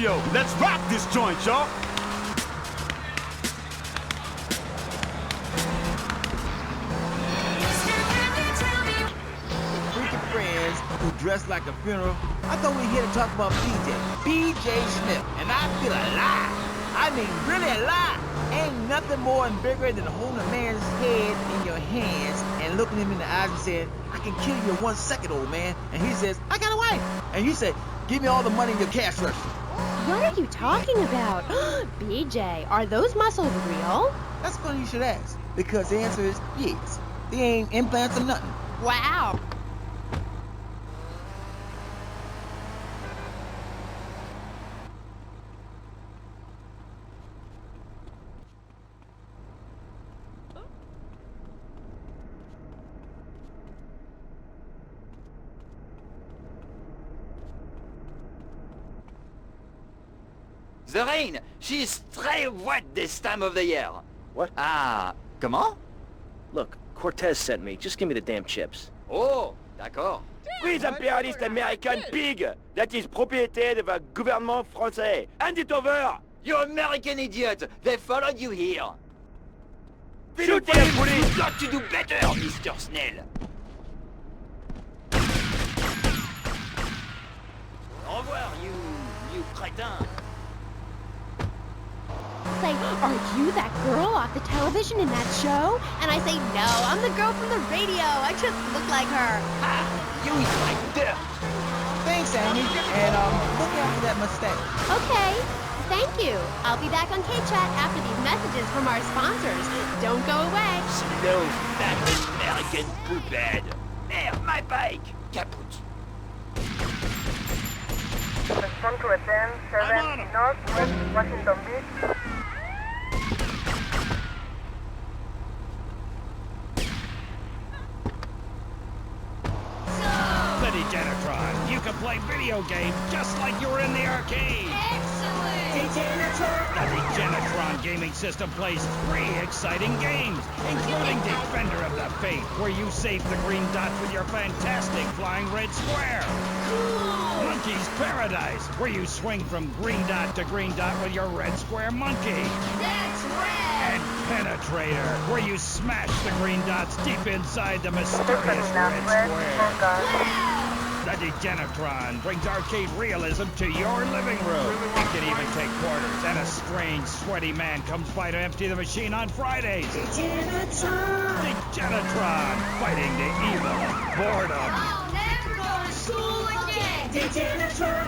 studio. Let's rock this joint, y'all. Freaking friends who dress like a funeral. I thought we were here to talk about PJ Smith, and I feel alive. I mean, really alive. Ain't nothing more and bigger than holding a man's head in your hands and looking him in the eyes and saying, I can kill you in 1 second, old man. And he says, I got a wife. And you say, give me all the money in your cash register. What are you talking about? BJ, are those muscles real? That's funny you should ask, because the answer is yes. They ain't implants or nothing. Wow. The rain, she's très wet this time of the year. What? Ah, comment? Look, Cortez sent me. Just give me the damn chips. Oh, d'accord. With imperialist American pig that is propriété de the gouvernement français. Hand it over! You American idiot! They followed you here! Shoot them, police! You've got to do better, Mr. Snell! Au revoir, you crétin! Say, are you that girl off the television in that show? And I say, no, I'm the girl from the radio. I just look like her. Ha! You eat like dirt! Thanks, Amy. And look after that mustache. Okay, thank you. I'll be back on K-Chat after these messages from our sponsors. Don't go away. Slow, fat American poophead! Merde, my bike! Caput! Respond to attend 7 Northwest Washington Beach. Bloody Genitron, you can play video games just like you were in the arcade. Excellent! The Genitron gaming system plays 3 exciting games, including Defender of the Faith, where you save the green dots with your fantastic flying red square. Cool! Monkey's Paradise, where you swing from green dot to green dot with your red square monkey. That's rad! And Penetrator, where you smash the green dots deep inside the mysterious red square. The Degenitron brings arcade realism to your living room. It can even take quarters, and a strange, sweaty man comes by to empty the machine on Fridays. Degenitron! Degenitron, fighting the evil of boredom. I'll never go to school again! Degenitron!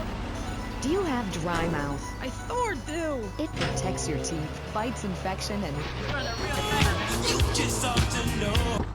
Do you have dry mouth? I sure do. It protects your teeth, fights infection, and... You just ought to know.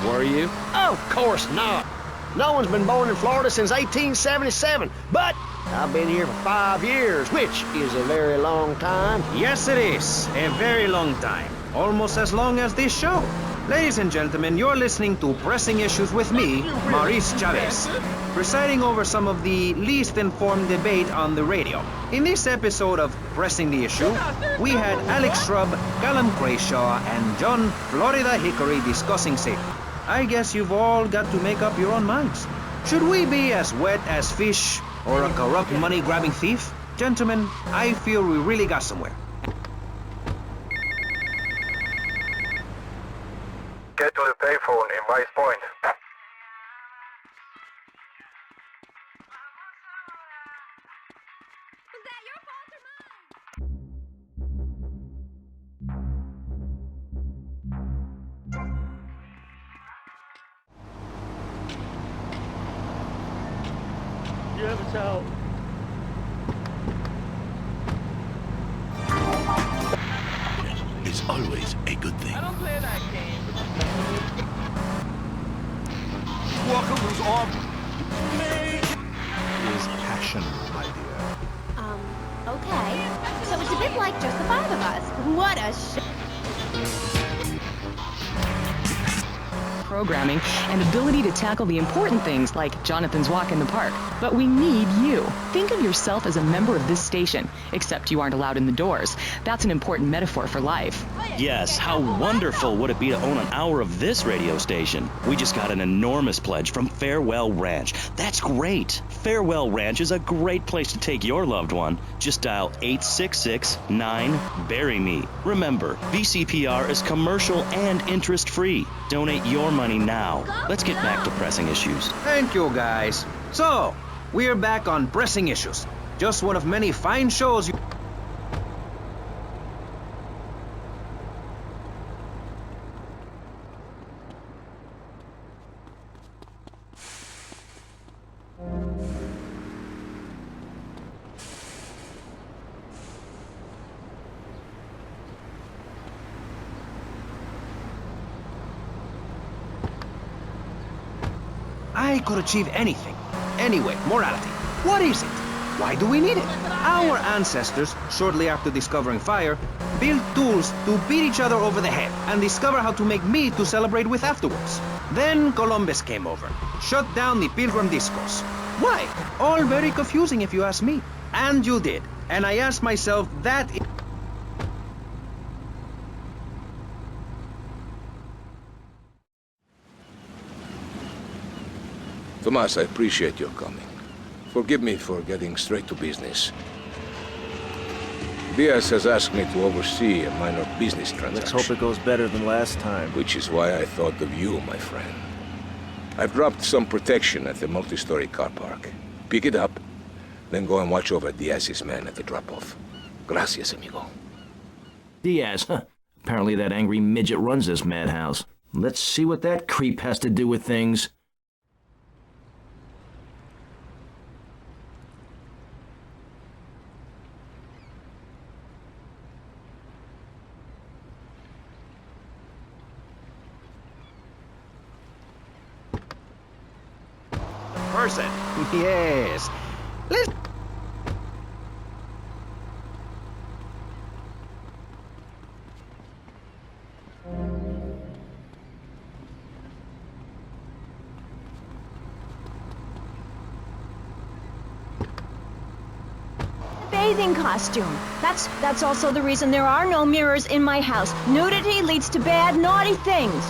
Were you? Of course not. No one's been born in Florida since 1877, but I've been here for 5 years, which is a very long time. Yes, it is. A very long time. Almost as long as this show. Ladies and gentlemen, you're listening to Pressing Issues with me, Maurice Chavez, presiding over some of the least informed debate on the radio. In this episode of Pressing the Issue, we had Alex Shrub, Callum Crayshaw, and John Florida Hickory discussing safety. I guess you've all got to make up your own minds. Should we be as wet as fish or a corrupt money-grabbing thief? Gentlemen, I feel we really got somewhere. you have a towel? Is always a good thing. I don't play that game. Walker was off. Is passion, my dear. Okay. So it's a bit like just the five of us. What a programming and ability to tackle the important things like Jonathan's walk in the park. But we need you. Think of yourself as a member of this station, except you aren't allowed in the doors. That's an important metaphor for life. Yes, how wonderful would it be to own an hour of this radio station? We just got an enormous pledge from Farewell Ranch. That's great. Farewell Ranch is a great place to take your loved one. Just dial 866-9-BURY-ME. Remember, VCPR is commercial and interest-free. Donate your money now. Let's get back to pressing issues. Thank you, guys. So, we're back on Pressing Issues. Just one of many fine shows you... I could achieve anything. Anyway, morality. What is it? Why do we need it? Our ancestors, shortly after discovering fire, built tools to beat each other over the head and discover how to make meat to celebrate with afterwards. Then Columbus came over, shut down the Pilgrim discourse. Why? All very confusing if you ask me. And you did. And I asked myself that... Tomas, I appreciate your coming. Forgive me for getting straight to business. Diaz has asked me to oversee a minor business transaction. Let's hope it goes better than last time. Which is why I thought of you, my friend. I've dropped some protection at the multi-story car park. Pick it up, then go and watch over Diaz's man at the drop-off. Gracias, amigo. Diaz, huh? Apparently that angry midget runs this madhouse. Let's see what that creep has to do with things. Person. Yes. Let's... Bathing costume. That's also the reason there are no mirrors in my house. Nudity leads to bad, naughty things.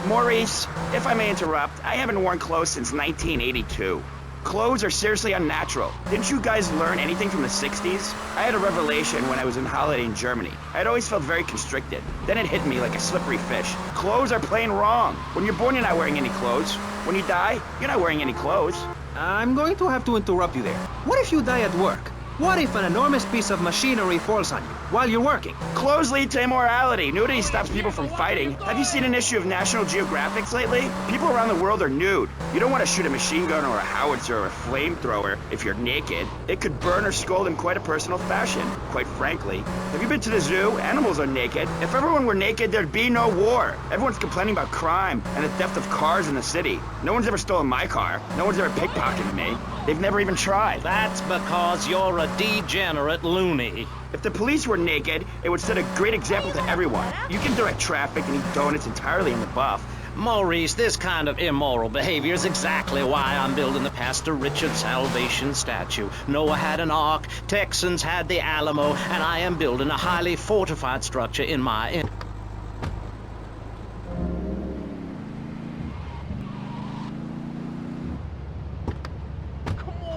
Maurice, if I may interrupt, I haven't worn clothes since 1982. Clothes are seriously unnatural. Didn't you guys learn anything from the 60s? I had a revelation when I was on holiday in Germany. I'd always felt very constricted. Then it hit me like a slippery fish. Clothes are plain wrong. When you're born, you're not wearing any clothes. When you die, you're not wearing any clothes. I'm going to have to interrupt you there. What if you die at work? What if an enormous piece of machinery falls on you while you're working? Clothes lead to immorality. Nudity stops people from fighting. Have you seen an issue of National Geographic lately? People around the world are nude. You don't want to shoot a machine gun or a howitzer or a flamethrower if you're naked. It could burn or scald in quite a personal fashion, quite frankly. Have you been to the zoo? Animals are naked. If everyone were naked, there'd be no war. Everyone's complaining about crime and the theft of cars in the city. No one's ever stolen my car. No one's ever pickpocketed me. They've never even tried. That's because you're a degenerate loony. If the police were naked, it would set a great example to everyone. You can direct traffic and eat donuts entirely in the buff. Maurice, this kind of immoral behavior is exactly why I'm building the Pastor Richard Salvation statue. Noah had an ark, Texans had the Alamo, and I am building a highly fortified structure in my...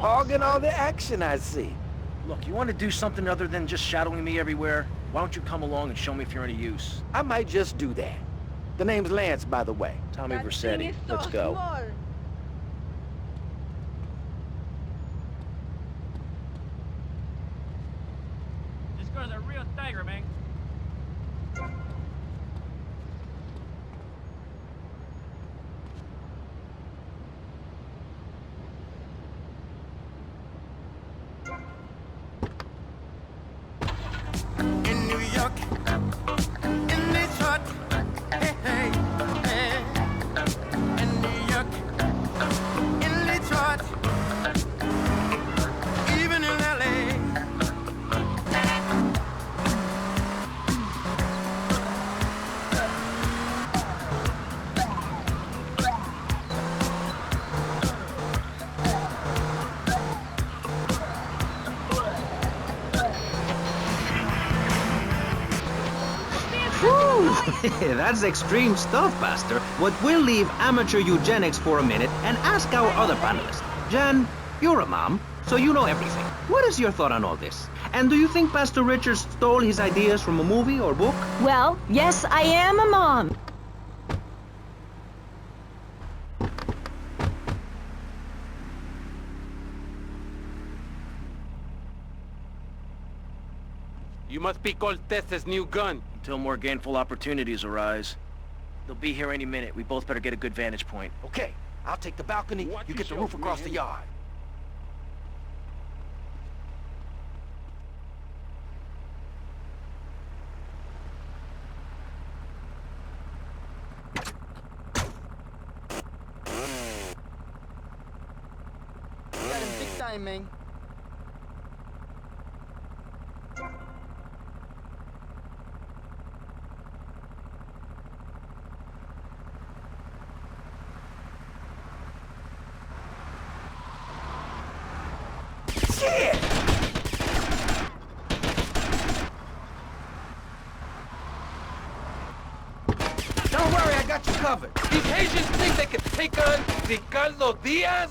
Hogging all the action, I see. Look, you want to do something other than just shadowing me everywhere? Why don't you come along and show me if you're any use? I might just do that. The name's Lance, by the way. Tommy Vercetti. Let's go. This guy's a real tiger, man. York, in Detroit, hey, hey, hey. In New York, in Detroit, even in LA. That's extreme stuff, Pastor. But we'll leave amateur eugenics for a minute and ask our other panelists. Jan, you're a mom, so you know everything. What is your thought on all this? And do you think Pastor Richard stole his ideas from a movie or book? Well, yes, I am a mom. You must be Cortez's new gun. Until more gainful opportunities arise. They'll be here any minute. We both better get a good vantage point. Okay, I'll take the balcony, you get the roof across the yard. Got him big time, man. Shit! Don't worry, I got you covered. These Haitians think they can take on Ricardo Diaz?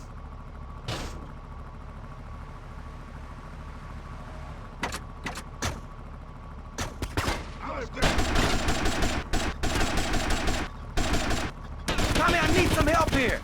Tommy, I need some help here.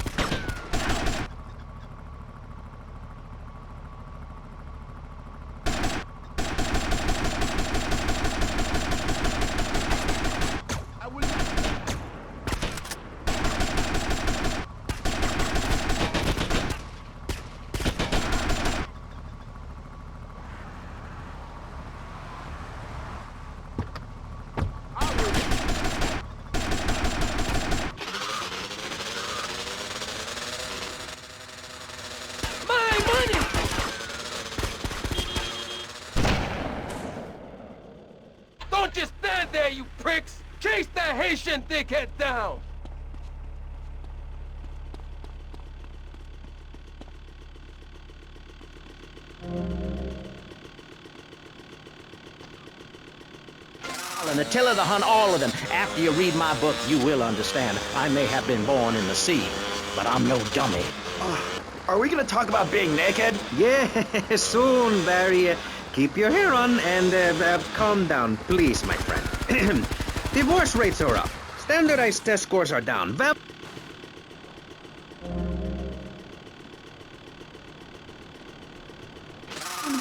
Don't just stand there, you pricks! Chase that Haitian dickhead down! And Attila to hunt all of them. After you read my book, you will understand. I may have been born in the sea, but I'm no dummy. Are we gonna talk about being naked? Yeah, soon, Barry. Keep your hair on and calm down, please, my friend. Divorce rates are up. Standardized test scores are down.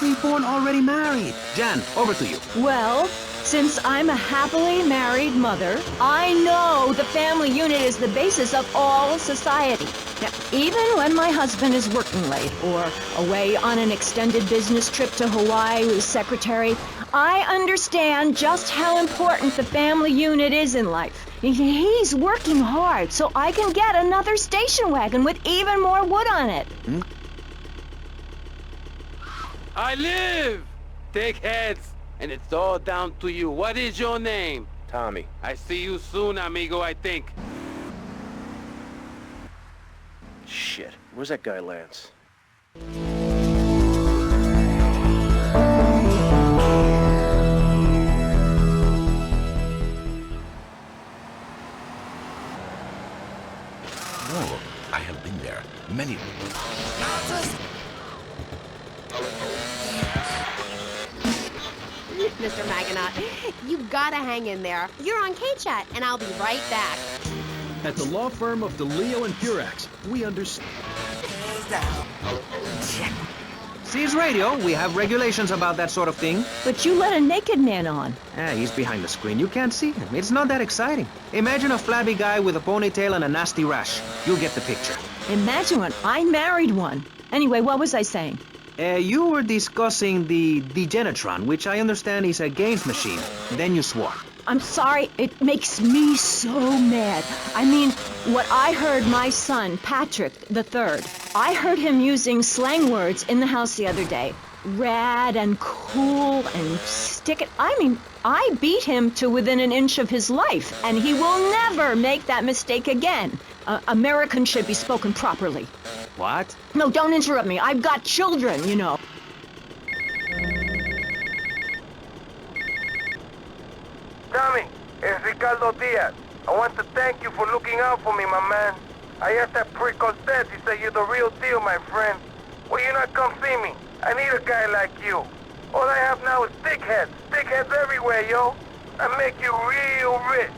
Reborn already married. Jan, over to you. Well, since I'm a happily married mother, I know the family unit is the basis of all society. Now, even when my husband is working late or away on an extended business trip to Hawaii with his secretary, I understand just how important the family unit is in life. He's working hard so I can get another station wagon with even more wood on it. I live! Dickheads! And it's all down to you. What is your name? Tommy. I see you soon, amigo, I think. Shit, where's that guy, Lance? No, I have been there. Many. Mr. Maginot, you gotta hang in there. You're on K-Chat, and I'll be right back. At the law firm of DeLeo and Purax, we understand. Seas Radio, we have regulations about that sort of thing. But you let a naked man on. He's behind the screen. You can't see him. It's not that exciting. Imagine a flabby guy with a ponytail and a nasty rash. You'll get the picture. Imagine one. I married one. Anyway, what was I saying? You were discussing the Degenitron, which I understand is a games machine. Then you swore. I'm sorry, it makes me so mad. I mean, what I heard my son, Patrick III, I heard him using slang words in the house the other day. Rad and cool and stick it. I mean, I beat him to within an inch of his life, and he will never make that mistake again. American should be spoken properly. What? No, don't interrupt me. I've got children, you know. Tommy, it's Ricardo Diaz. I want to thank you for looking out for me, my man. I asked that prick Cortez, he said you're the real deal, my friend. Will you not come see me? I need a guy like you. All I have now is dickheads. Dickheads everywhere, yo. I make you real rich.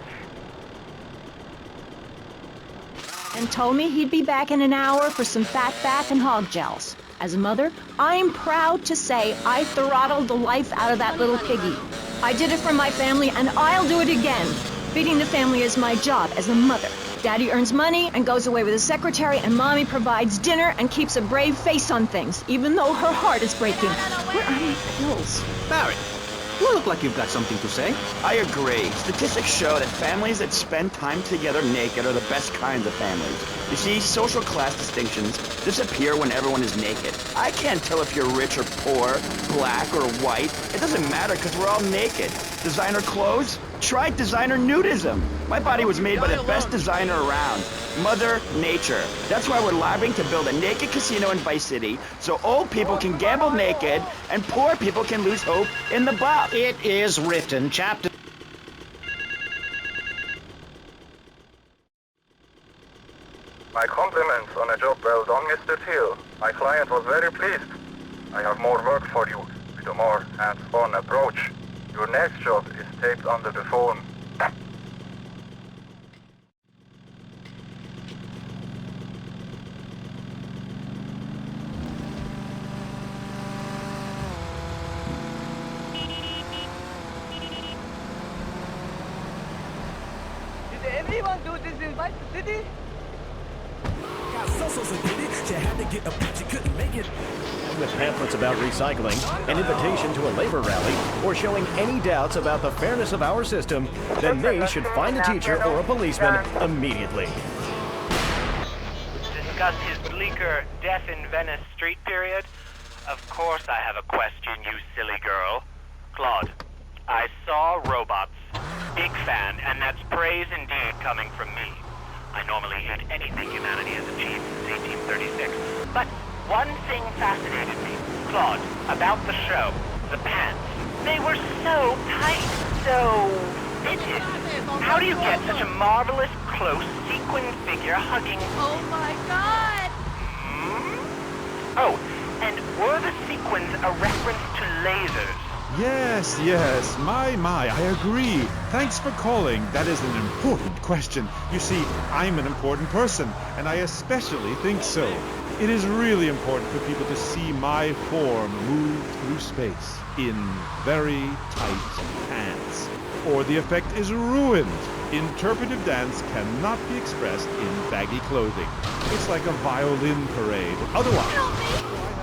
And told me he'd be back in an hour for some fat bath and hog gels. As a mother, I'm proud to say I throttled the life out of that little piggy. I did it for my family, and I'll do it again. Feeding the family is my job as a mother. Daddy earns money and goes away with his secretary, and Mommy provides dinner and keeps a brave face on things, even though her heart is breaking. Where are my pills? Barry, you look like you've got something to say. I agree. Statistics show that families that spend time together naked are the best kinds of families. You see, social class distinctions disappear when everyone is naked. I can't tell if you're rich or poor, black or white. It doesn't matter because we're all naked. Designer clothes? Try designer nudism. My body was made by the best designer around, Mother Nature. That's why we're lobbying to build a naked casino in Vice City so old people can gamble naked and poor people can lose hope in the buff. It is written, chapter... My compliments on a job well done, Mr. Teal. My client was very pleased. I have more work for you with a more hands-on approach. Your next job is taped under the phone. Did everyone do this in Vice City? With pamphlets about recycling, an invitation to a labor rally, or showing any doubts about the fairness of our system, then they should find a teacher or a policeman immediately. Discuss his bleaker Death in Venice Street period? Of course I have a question, you silly girl. Claude, I saw robots. Big fan, and that's praise indeed coming from me. I normally hate anything humanity has achieved since 1836. But one thing fascinated me, Claude, about the show. The pants. They were so tight, so fitted. How do you get such a marvelous, close, sequined figure hugging... Oh my god! Oh, and were the sequins a reference to lasers? Yes, my, I agree. Thanks for calling. That is an important question. You see, I'm an important person, and I especially think so. It is really important for people to see my form move through space in very tight pants, or the effect is ruined. Interpretive dance cannot be expressed in baggy clothing. It's like a violin parade. Otherwise, I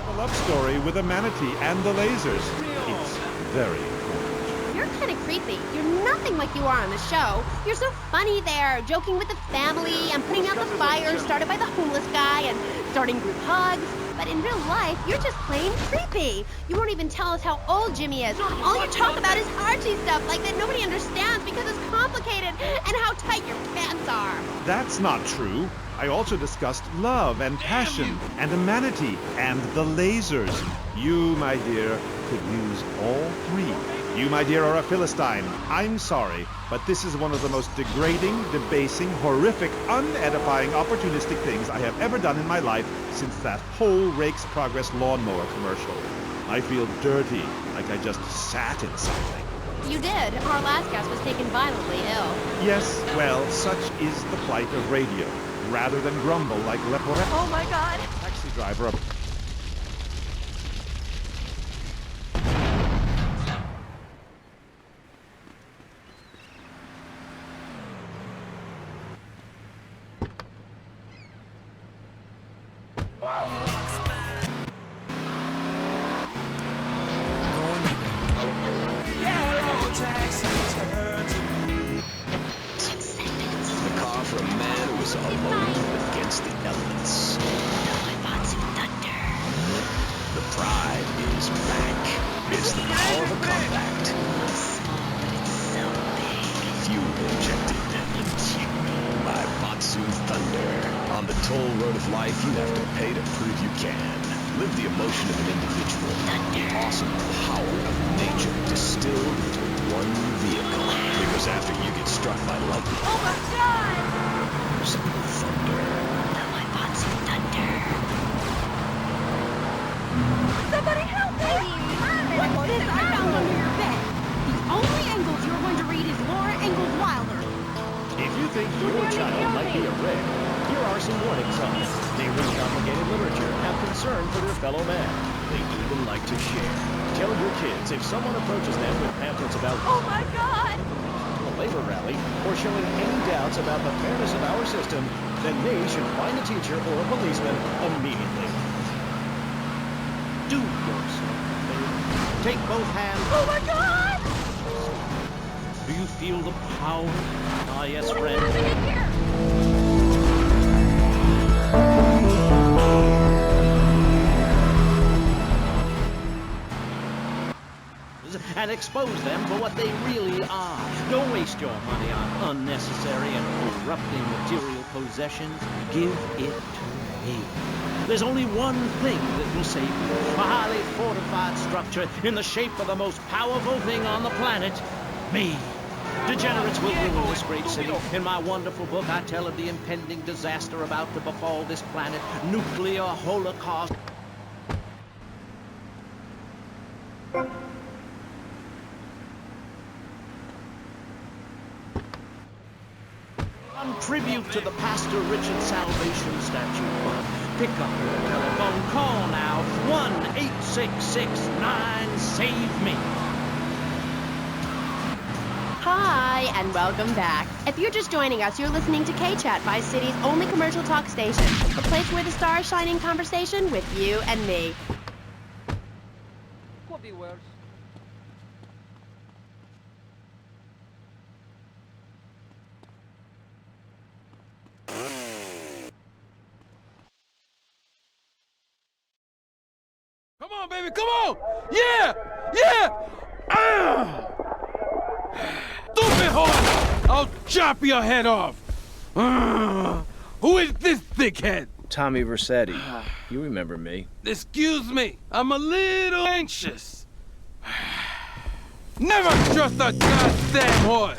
have a love story with a manatee and the lasers. It's very important. You're kind of creepy. You're nothing like you are on the show. You're so funny there, joking with the family and putting out the fire started by the homeless guy and starting group hugs. But in real life, you're just plain creepy. You won't even tell us how old Jimmy is. All you talk about is Archie stuff like that nobody understands because it's complicated and how tight your pants are. That's not true. I also discussed love and passion and a manatee and the lasers. You, my dear, could use all three. You, my dear, are a Philistine. I'm sorry, but this is one of the most degrading, debasing, horrific, unedifying, opportunistic things I have ever done in my life since that whole Rake's Progress lawnmower commercial. I feel dirty, like I just sat in something. You did. Our last guest was taken violently ill. Yes, well, such is the plight of radio. Rather than grumble like Leporello. Oh my god. Taxi driver up. It's the power of a compact. Fuel injected. My Batsu Thunder. On the toll road of life, you have to pay to prove you can. Live the emotion of an individual. The awesome power of nature distilled into one vehicle. Because after you get struck by lightning... Oh my God! There's thunder. My Batsu Thunder. Somebody help me! What's this I found under your bed? The only Engels you're going to read is Laura Ingalls Wilder. If you think your child might be a wreck, here are some warning signs. They read complicated literature, have concern for their fellow man. They even like to share. Tell your kids if someone approaches them with pamphlets about Oh my God! a labor rally or showing any doubts about the fairness of our system, then they should find a teacher or a policeman immediately. Do yourself a favor. Take both hands. Oh my God! Do you feel the power? Ah, yes, friend. And expose them for what they really are. Don't waste your money on unnecessary and corrupting material possessions. Give it to me. There's only one thing that will save you. A highly fortified structure in the shape of the most powerful thing on the planet. Me. Degenerates will rule this great city. In my wonderful book, I tell of the impending disaster about to befall this planet. Nuclear holocaust. Tribute to the Pastor Richard Salvation statue. Pick up your telephone. Call now. 1-866-9-SAVE-ME. Hi, and welcome back. If you're just joining us, you're listening to K-Chat, Vice City's only commercial talk station. A place where the stars shine in conversation with you and me. Could be worse. Come on, baby, come on! Yeah! Yeah! Stupid horse! I'll chop your head off! Who is this thickhead? Tommy Vercetti. You remember me. Excuse me, I'm a little anxious. Never trust a goddamn horse!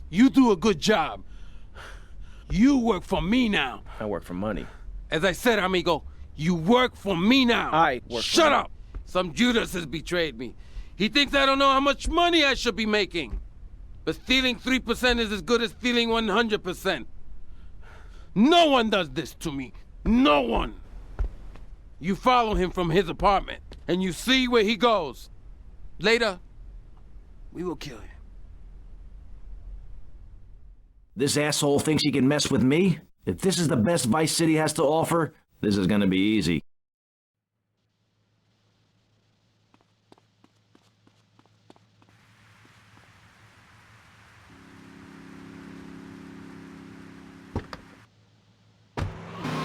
You do a good job. You work for me now. I work for money. As I said, amigo, you work for me now. I work Shut for up! Some Judas has betrayed me. He thinks I don't know how much money I should be making. But stealing 3% is as good as stealing 100%. No one does this to me. No one. You follow him from his apartment, and you see where he goes. Later, we will kill him. This asshole thinks he can mess with me? If this is the best Vice City has to offer, this is gonna be easy.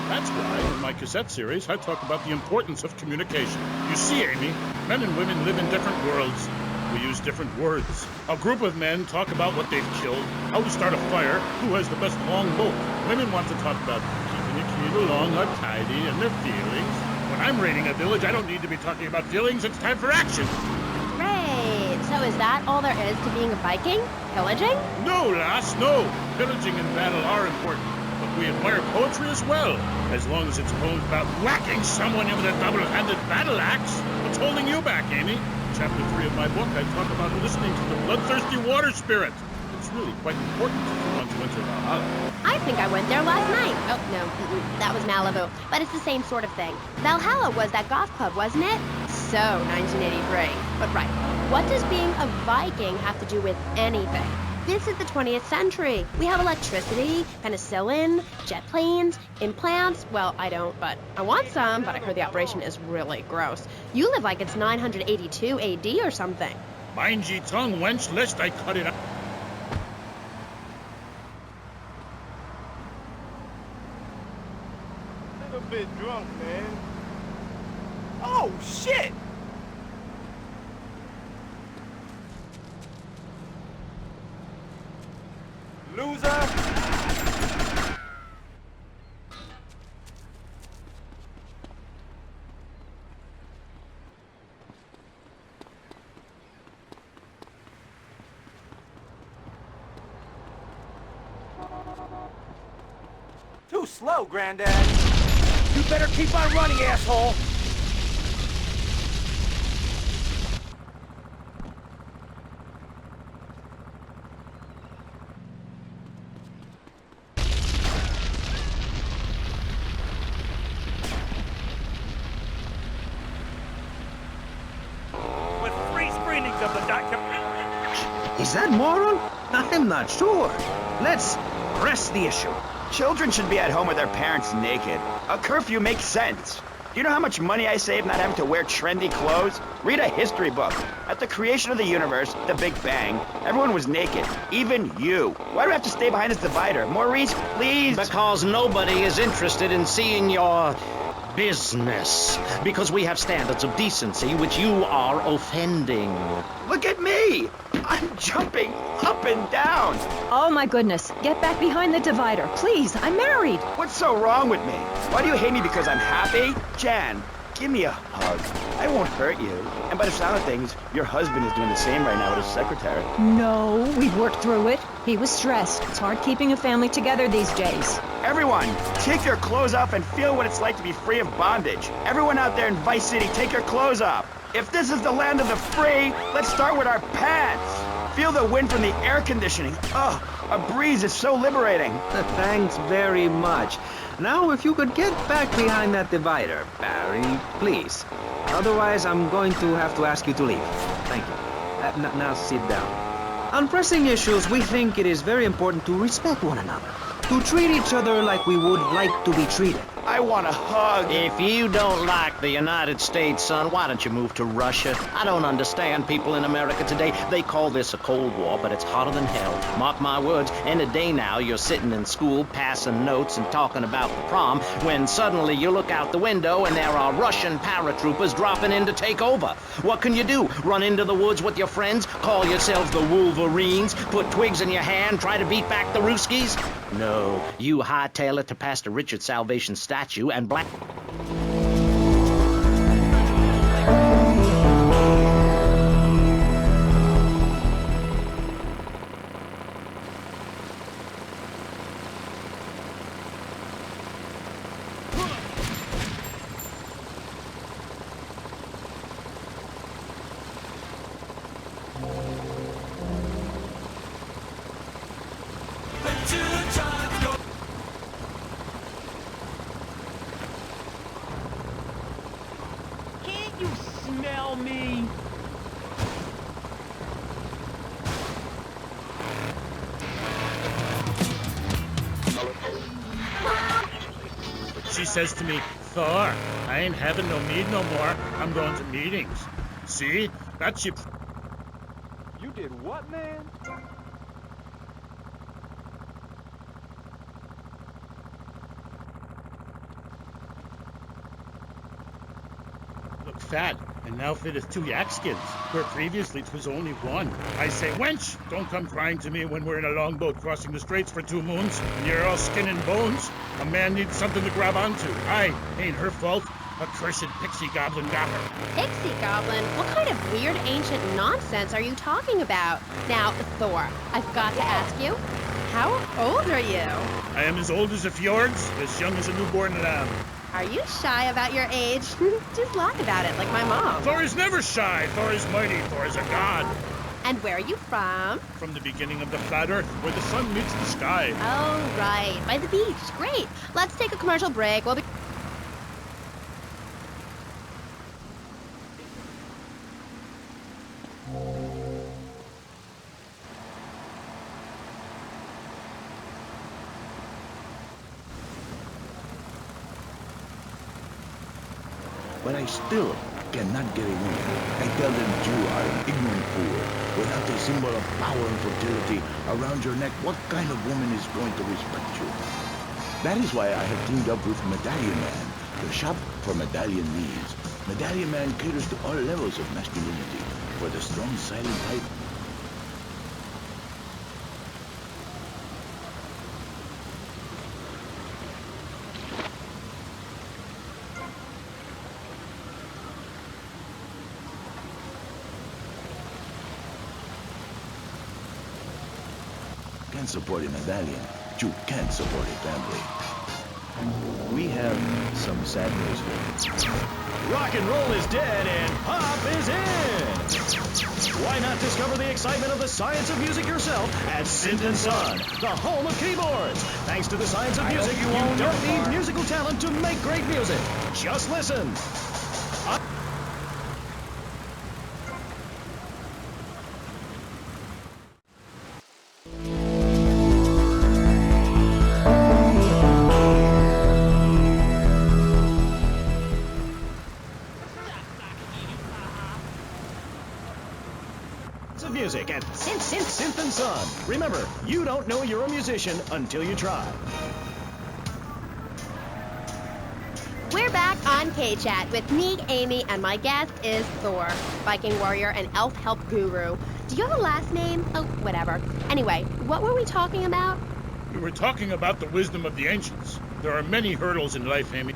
That's why, in my cassette series, I talk about the importance of communication. You see, Amy, men and women live in different worlds. We use different words. A group of men talk about what they've killed, how to start a fire, who has the best longbow. Women want to talk about keeping the kid along or tidy and their feelings. When I'm raiding a village, I don't need to be talking about feelings. It's time for action. Great. So is that all there is to being a Viking? Pillaging? No, lass, no. Pillaging and battle are important. But we admire poetry as well, as long as it's poems about whacking someone with a double-handed battle axe. What's holding you back, Amy? Chapter 3 of my book, I talk about listening to the bloodthirsty water spirit. It's really quite important if you want to enter Valhalla. I think I went there last night. Oh, no, that was Malibu. But it's the same sort of thing. Valhalla was that goth club, wasn't it? So, 1983. But right, what does being a Viking have to do with anything? This is the 20th century. We have electricity, penicillin, jet planes, implants. Well, I don't, but I want some, but I heard the operation is really gross. You live like it's 982 AD or something. Mind ye tongue, wench, lest I cut it out. A little bit drunk, man. Oh, shit! Loser! Too slow, Granddad. You better keep on running, asshole! With free screenings of the document. Is that moral? I'm not sure. Let's press the issue. Children should be at home with their parents naked. A curfew makes sense. Do you know how much money I saved not having to wear trendy clothes? Read a history book. At the creation of the universe, the Big Bang, everyone was naked. Even you. Why do I have to stay behind this divider? Maurice, please? Because nobody is interested in seeing your business. Because we have standards of decency which you are offending. Look at me! I'm jumping up and down. Oh my goodness. Get back behind the divider. Please, I'm married. What's so wrong with me? Why do you hate me because I'm happy? Jan, give me a hug. I won't hurt you. And by the sound of things, your husband is doing the same right now with his secretary. No, we've worked through it. He was stressed. It's hard keeping a family together these days. Everyone, take your clothes off and feel what it's like to be free of bondage. Everyone out there in Vice City, take your clothes off. If this is the land of the free, let's start with our pants. Feel the wind from the air conditioning. Oh, a breeze is so liberating. Thanks very much. Now, if you could get back behind that divider, Barry, please. Otherwise, I'm going to have to ask you to leave. Thank you. Now sit down. On pressing issues, we think it is very important to respect one another. To treat each other like we would like to be treated. I want a hug. If you don't like the United States, son, why don't you move to Russia? I don't understand people in America today. They call this a Cold War, but it's hotter than hell. Mark my words, any day now you're sitting in school passing notes and talking about the prom when suddenly you look out the window and there are Russian paratroopers dropping in to take over. What can you do? Run into the woods with your friends? Call yourselves the Wolverines? Put twigs in your hand? Try to beat back the Ruskies? No, you hightail it to Pastor Richard's Salvation statue and black... You smell me? She says to me, Thor, I ain't having no mead no more. I'm going to meetings. See? That's you. You did what, man? Look fat, and now fitteth 2 yak skins, where previously 'twas only 1. I say, wench, don't come crying to me when we're in a longboat crossing the straits for 2 moons, and you're all skin and bones. A man needs something to grab onto. Aye, ain't her fault. A cursed pixie goblin got her. Pixie goblin? What kind of weird ancient nonsense are you talking about? Now, Thor, I've got to ask you, how old are you? I am as old as the fjords, as young as a newborn lamb. Are you shy about your age? Just laugh about it, like my mom. Thor is never shy. Thor is mighty. Thor is a god. And where are you from? From the beginning of the flat earth, where the sun meets the sky. Oh, right. By the beach. Great. Let's take a commercial break. We'll be... But I still cannot get a woman. I tell them you are an ignorant fool. Without a symbol of power and fertility around your neck, what kind of woman is going to respect you? That is why I have teamed up with Medallion Man, the shop for medallion needs. Medallion Man caters to all levels of masculinity, for the strong, silent type. Can't support a medallion, but you can't support a family. We have some sad news for you. Rock and roll is dead and pop is in! Why not discover the excitement of the science of music yourself at Synth & Son, the home of keyboards? Thanks to the science of music, you don't need musical talent to make great music. Just listen. Of music at Synth & Son. Remember, you don't know you're a musician until you try. We're back on K-Chat with me, Amy, and my guest is Thor, Viking warrior and elf help guru. Do you have a last name? Oh, whatever. Anyway, what were we talking about? We were talking about the wisdom of the ancients. There are many hurdles in life, Amy.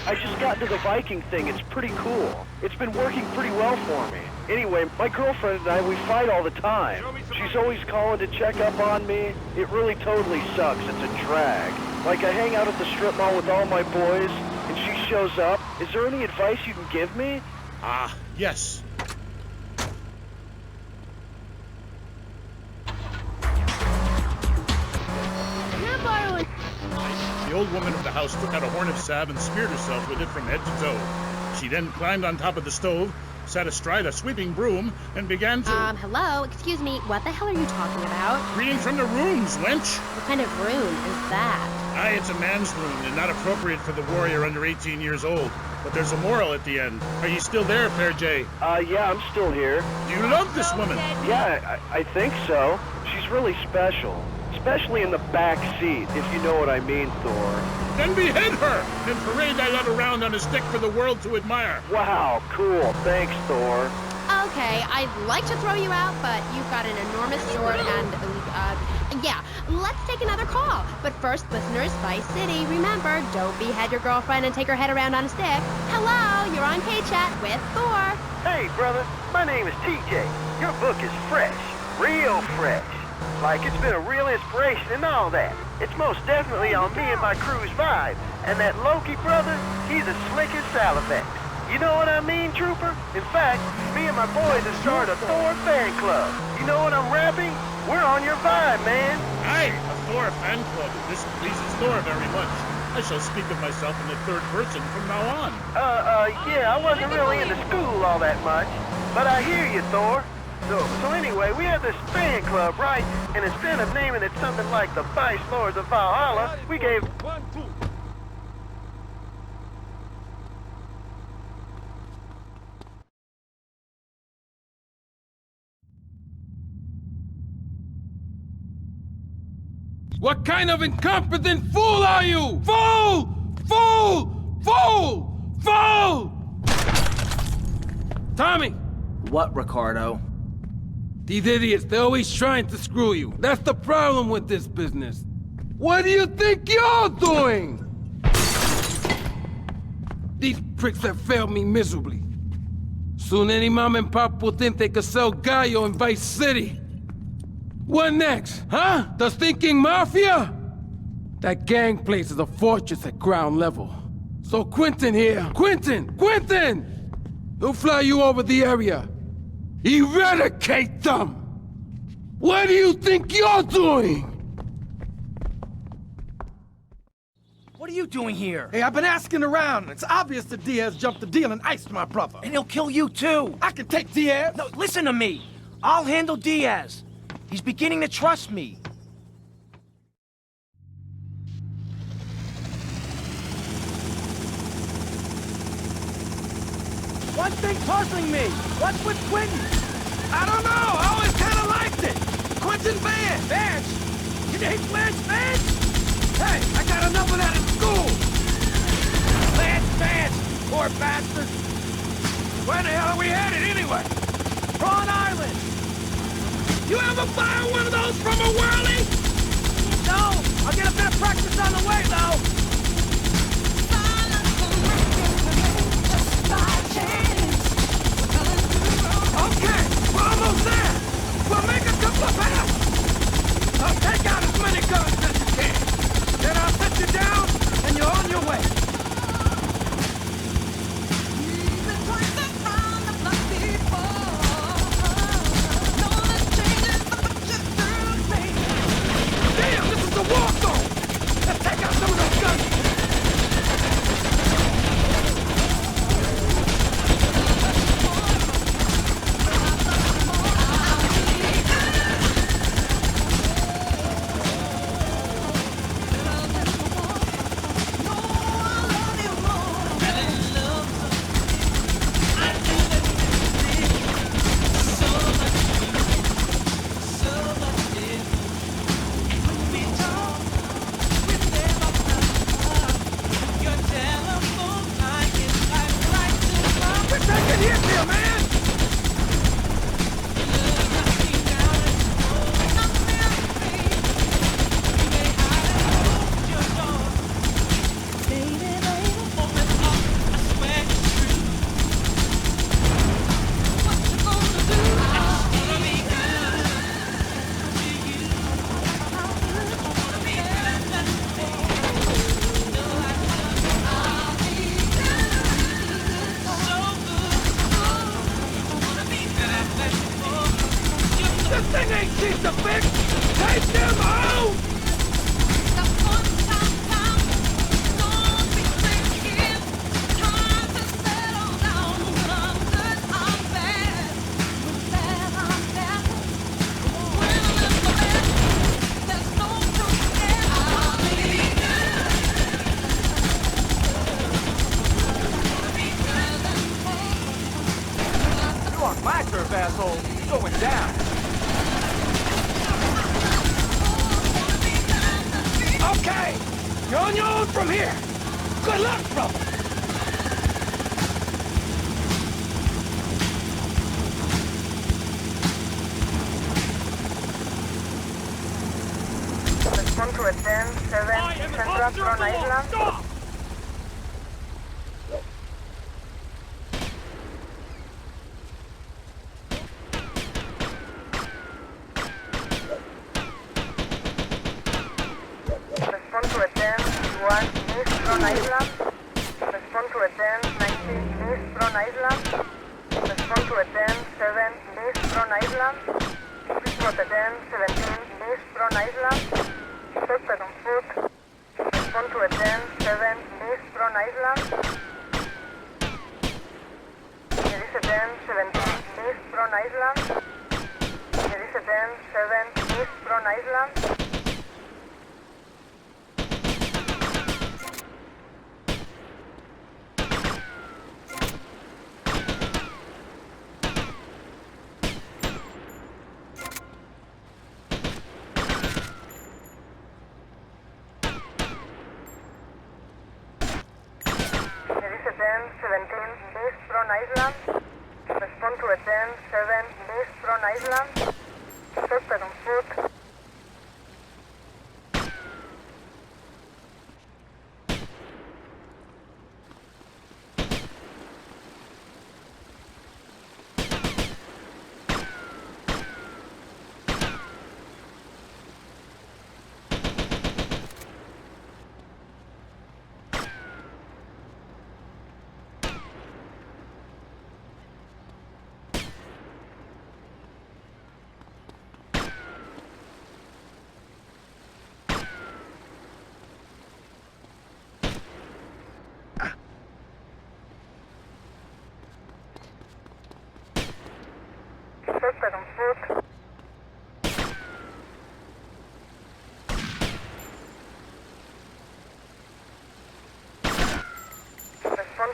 I just got into the Viking thing. It's pretty cool. It's been working pretty well for me. Anyway, my girlfriend and I, we fight all the time. She's always calling to check up on me. It really totally sucks. It's a drag. Like, I hang out at the strip mall with all my boys, and she shows up. Is there any advice you can give me? Yes. The old woman of the house took out a horn of salve and smeared herself with it from head to toe. She then climbed on top of the stove, sat astride a sweeping broom, and began to... Hello? Excuse me, what the hell are you talking about? Reading from the runes, wench! What kind of rune is that? It's a man's rune, and not appropriate for the warrior under 18 years old. But there's a moral at the end. Are you still there, Fair Jay? Yeah, I'm still here. Do you love this woman? Yeah, I think so. She's really special. Especially in the back seat, if you know what I mean, Thor. Then behead her, and parade that love around on a stick for the world to admire. Wow, cool. Thanks, Thor. Okay, I'd like to throw you out, but you've got an enormous sword and, yeah, let's take another call. But first, listeners, Vice City, remember, don't behead your girlfriend and take her head around on a stick. Hello, you're on K-Chat with Thor. Hey, brother, my name is TJ. Your book is fresh, real fresh. Like, it's been a real inspiration and all that. It's most definitely on me and my crew's vibe. And that Loki brother, he's as slick as Salivex. You know what I mean, Trooper? In fact, me and my boys have started a Thor fan club. You know what I'm rapping? We're on your vibe, man. Aye, a Thor fan club. This pleases Thor very much. I shall speak of myself in the third person from now on. Yeah, I wasn't really into school all that much. But I hear you, Thor. So anyway, we have this fan club, right? And instead of naming it something like the Vice Lords of Valhalla, we gave... What kind of incompetent fool are you? Fool! Fool! Fool! Fool! Tommy! What, Ricardo? These idiots, they're always trying to screw you. That's the problem with this business. What do you think you're doing? These pricks have failed me miserably. Soon any mom and pop will think they could sell Gallo in Vice City. What next, huh? The stinking mafia? That gang place is a fortress at ground level. So Quentin here. Quentin! He'll fly you over the area. Eradicate them! What do you think you're doing? What are you doing here? Hey, I've been asking around. It's obvious that Diaz jumped the deal and iced my brother. And he'll kill you too. I can take Diaz. No, listen to me. I'll handle Diaz. He's beginning to trust me. One thing puzzling me. What's with Quentin? I don't know. I always kind of liked it. Quentin Vance. Vance? Your name's Vance Vance? Hey, I got enough of that in school. Vance Vance, poor bastard. Where the hell are we headed anyway? Prawn Island. You ever fire one of those from a whirly? No. I'll get a bit of practice on the way, though. Okay, we're almost there. We'll make a couple of passes. I'll take out as many guns as you can. Then I'll set you down, and you're on your way. Damn, this is a war zone. Let's take out some of those guns.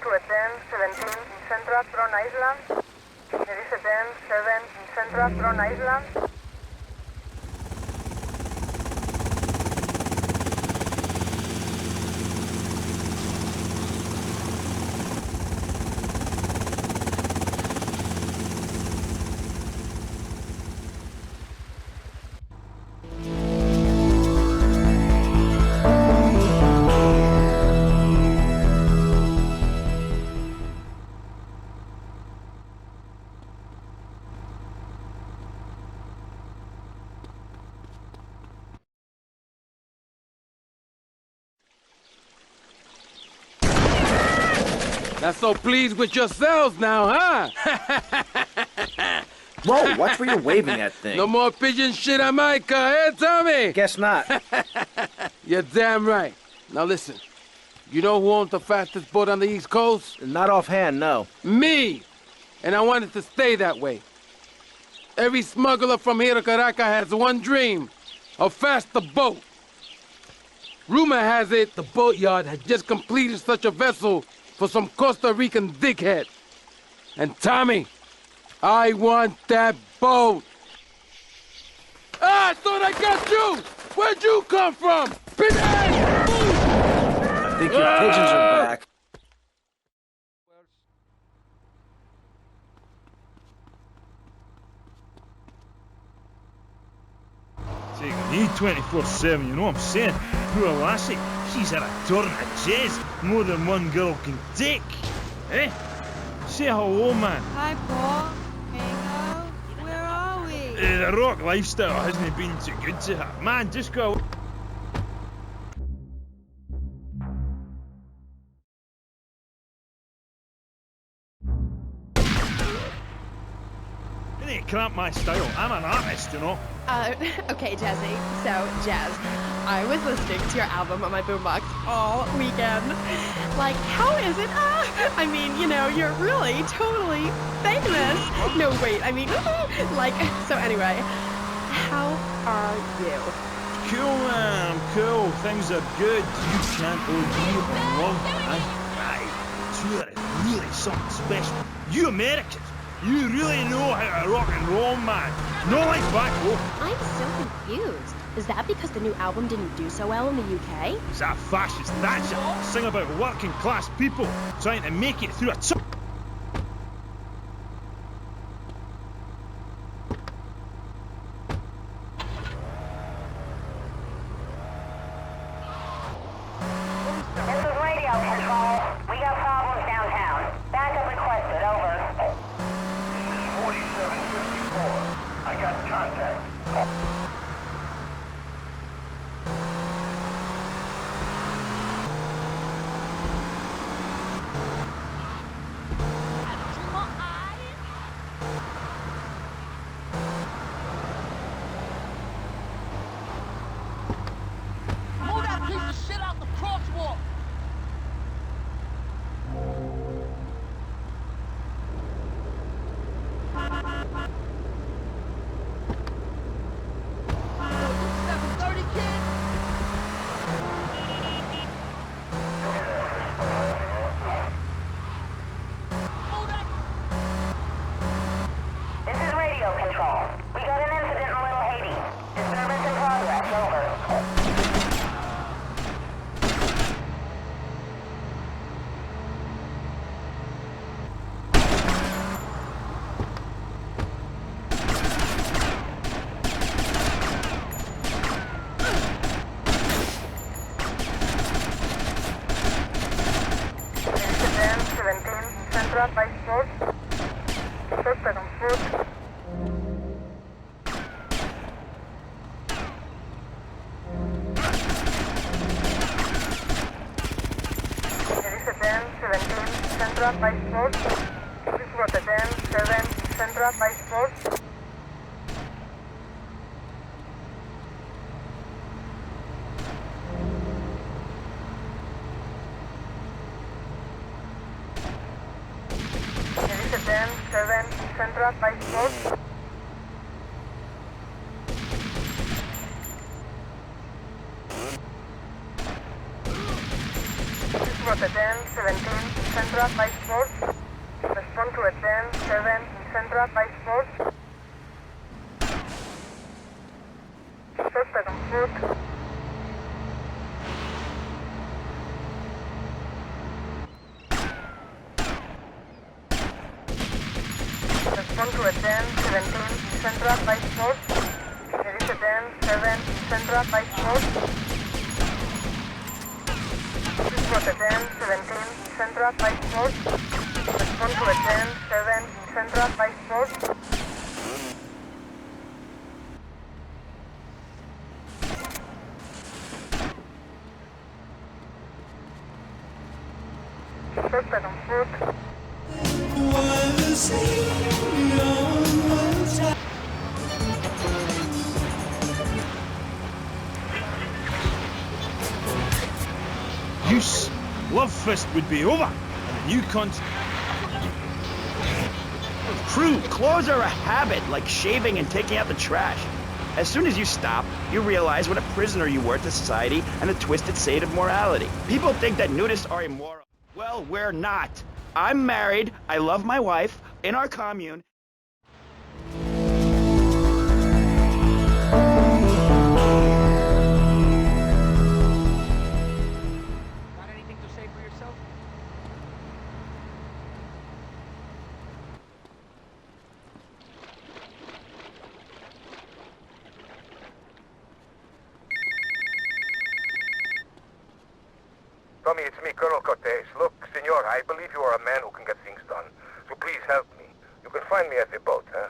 to a 10-17 in Central Throne Island. There is a 10-7 in Central Throne Island. Not so pleased with yourselves now, huh? Whoa, watch where you're waving that thing. No more pigeon shit on my car, eh, Tommy? Guess not. You're damn right. Now listen, you know who owns the fastest boat on the East Coast? Not offhand, no. Me! And I want it to stay that way. Every smuggler from here to Caracas has one dream, a faster boat. Rumor has it the boatyard has just completed such a vessel for some Costa Rican dickhead. And Tommy, I want that boat. Ah, I thought I got you! Where'd you come from? Bitch! I think your pigeons are back. Taking me 24/7, you know what I'm saying? Poor lassie, she's had a turn of jazz more than one girl can take. Eh? Say hello, man. Hi, Paul. Mango. Where are we? The rock lifestyle hasn't been too good to her. Man, just go. It ain't cramp my style. I'm an artist, you know. Okay, Jesse. So, Jazz, I was listening to your album on my boombox all weekend. Like, how is it? I mean, you know, you're really totally famous. No, wait, I mean, like, so anyway, how are you? Cool, man. I'm cool. Things are good. You can't OD on love. Aye. Tour is really something special. You Americans, you really know how to rock and roll, man. Not like back home. I'm so confused. Is that because the new album didn't do so well in the UK? It's that fascist Thatcher sing about working class people trying to make it through a tough. By force. Suspect on foot. There is a 10-17 Central by force. This was a 10-7 Central by force. There is a 10-7 Central by force. This was a 10-17 Centra 5-4. Respond to a 10-7 Centra 5-4. Suspect on foot. Respond to a 10-17 Centra 5-4. There is a 10-7 Centra 5-4. This was a 10-17 Centra 5-4. Respond to a 10-7 Centra 5-4. Suspect on foot. Use. Love Fist would be over, and a new Crew, clothes are a habit, like shaving and taking out the trash. As soon as you stop, you realize what a prisoner you were to society and the twisted state of morality. People think that nudists are immoral. Well, we're not. I'm married, I love my wife, in our commune. Got anything to say for yourself? Tommy, it's me, Colonel Cortez. Look, senor, I believe you are a man who can get things done. So please help me. You can find me at the boat, huh?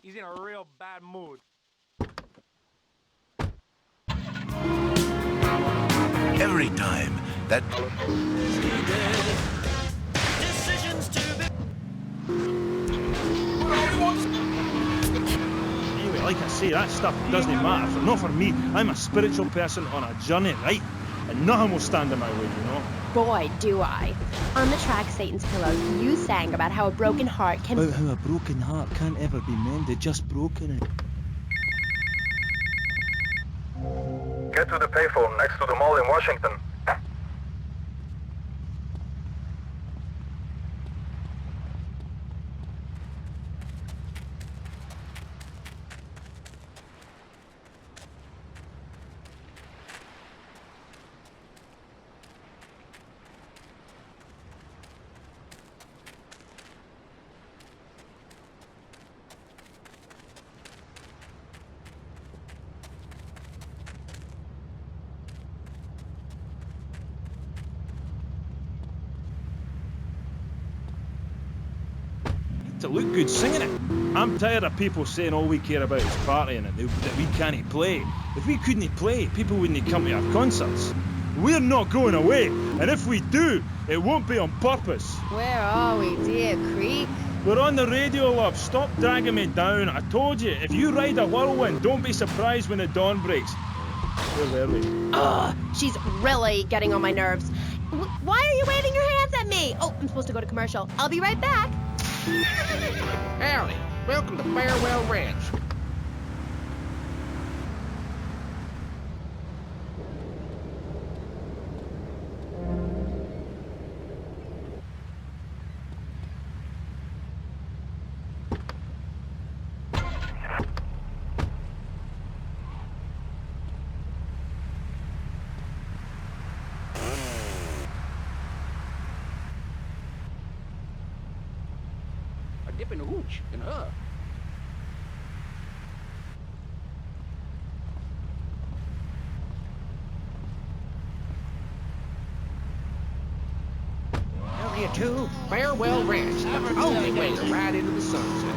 He's in a real bad mood. Every time that... Anyway, like I say, that stuff doesn't matter. Not for me. I'm a spiritual person on a journey, right? And nothing will stand in my way, you know? Boy, do I. On the track, Satan's Pillows, you sang about how a broken heart can... About how a broken heart can't ever be mended, just broken it. Get to the payphone next to the mall in Washington. To look good singing it. I'm tired of people saying all we care about is partying and that we can't play. If we couldn't play, people wouldn't come to our concerts. We're not going away, and if we do, it won't be on purpose. Where are we, dear Creek? We're on the radio, love. Stop dragging me down. I told you, if you ride a whirlwind, don't be surprised when the dawn breaks. Where's Ellie? Ugh, she's really getting on my nerves. Why are you waving your hands at me? Oh, I'm supposed to go to commercial. I'll be right back. Howdy. Welcome to Farewell Ranch. Dipping the hooch in her. Area 2, Farewell Ranch, the only way to ride into the sunset.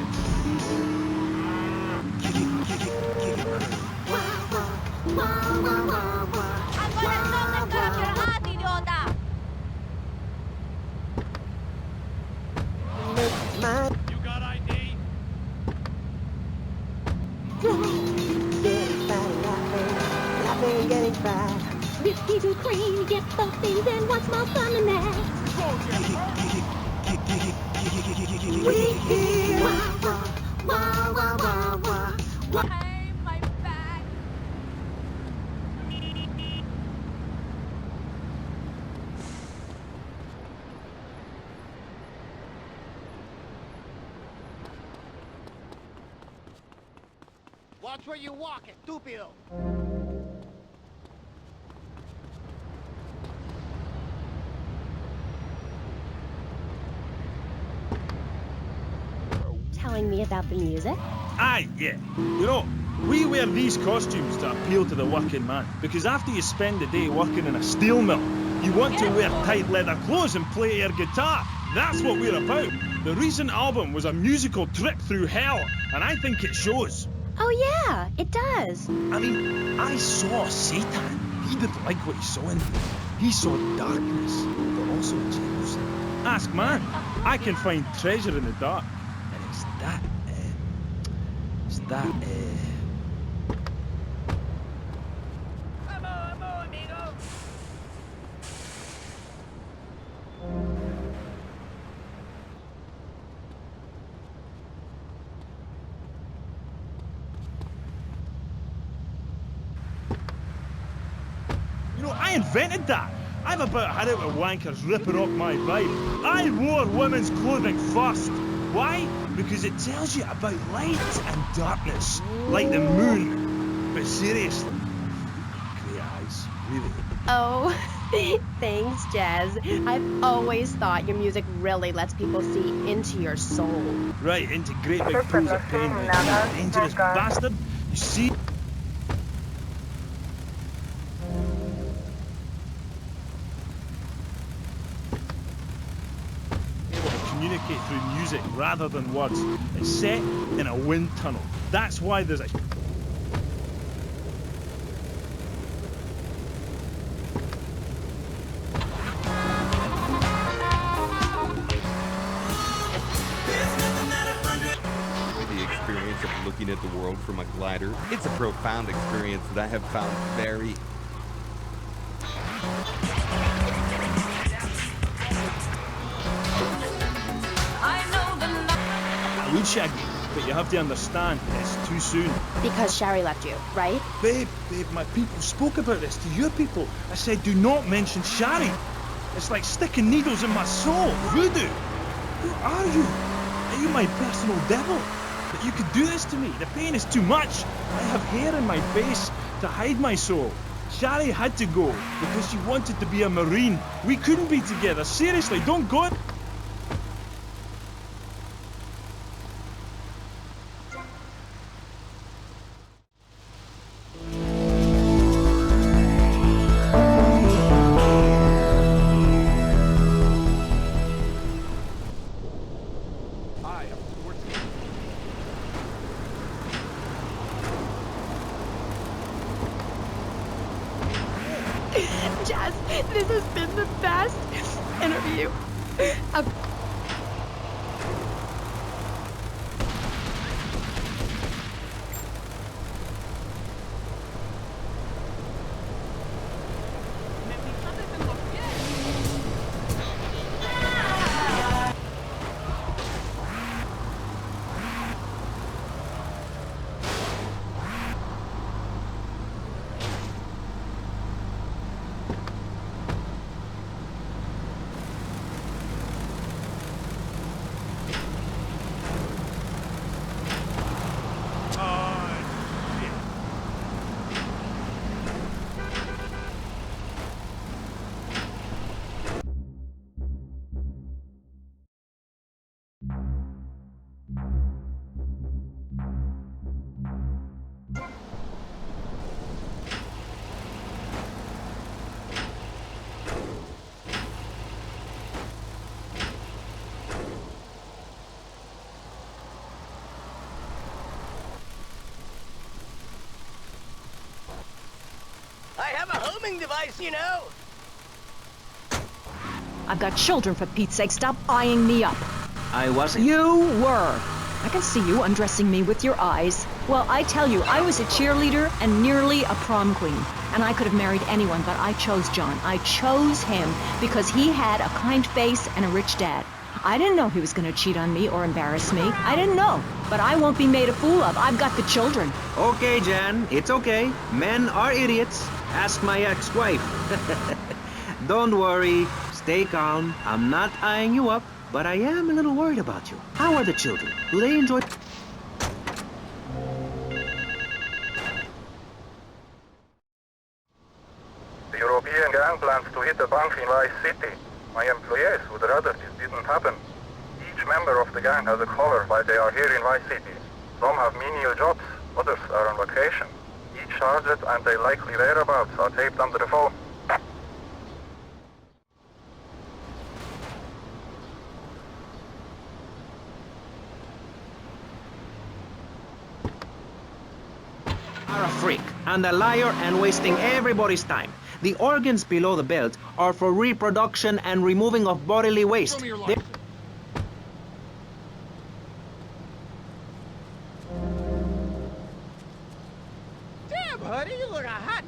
Getting by, laughing, getting by. big things and what's more fun than that? Wah, wah, wah, wah, wah. Hey, my back. Watch where you walk, estúpido. Telling me about the music? Aye, yeah. You know, we wear these costumes to appeal to the working man, because after you spend the day working in a steel mill, you want to wear tight leather clothes and play air guitar. That's what we're about. The recent album was a musical trip through hell, and I think it shows. Oh yeah, it does. I mean, I saw Satan. He didn't like what he saw in me. He saw darkness, but also jealousy. Ask man. I can find treasure in the dark. And it's that, You know, I invented that. I've about had it with wankers ripping off my vibe. I wore women's clothing first. Why? Because it tells you about light and darkness, like the moon. But seriously, grey eyes, really. Oh, thanks, Jazz. I've always thought your music really lets people see into your soul. Right, into great big pools of pain, like you dangerous bastard. You see? Communicate through music rather than words. It's set in a wind tunnel. That's why there's a... The experience of looking at the world from a glider. It's a profound experience that I have found very... I would shag you, but you have to understand, it's too soon. Because Shari left you, right? Babe, my people spoke about this to your people. I said, do not mention Shari. It's like sticking needles in my soul. Voodoo. Who are you? Are you my personal devil? That you could do this to me? The pain is too much. I have hair in my face to hide my soul. Shari had to go because she wanted to be a Marine. We couldn't be together. Seriously, don't go. Jazz, this has been the best interview. I have a homing device, you know. I've got children, for Pete's sake. Stop eyeing me up. I wasn't. You were. I can see you undressing me with your eyes. Well, I tell you, I was a cheerleader and nearly a prom queen. and I could have married anyone, but I chose John. I chose him because he had a kind face and a rich dad. I didn't know he was going to cheat on me or embarrass me. I didn't know, but I won't be made a fool of. I've got the children. Okay, Jan, it's okay. Men are idiots. Ask my ex-wife. Don't worry. Stay calm. I'm not eyeing you up, but I am a little worried about you. How are the children? Do they enjoy... The European gang plans to hit a bank in Vice City. My employees would rather this didn't happen. Each member of the gang has a cover while they are here in Vice City. Some have menial jobs, others are on vacation. Each target and their likely whereabouts are taped onto the phone. Are a freak and a liar and wasting everybody's time. The organs below the belt are for reproduction and removing of bodily waste. Damn, honey, you look a hot...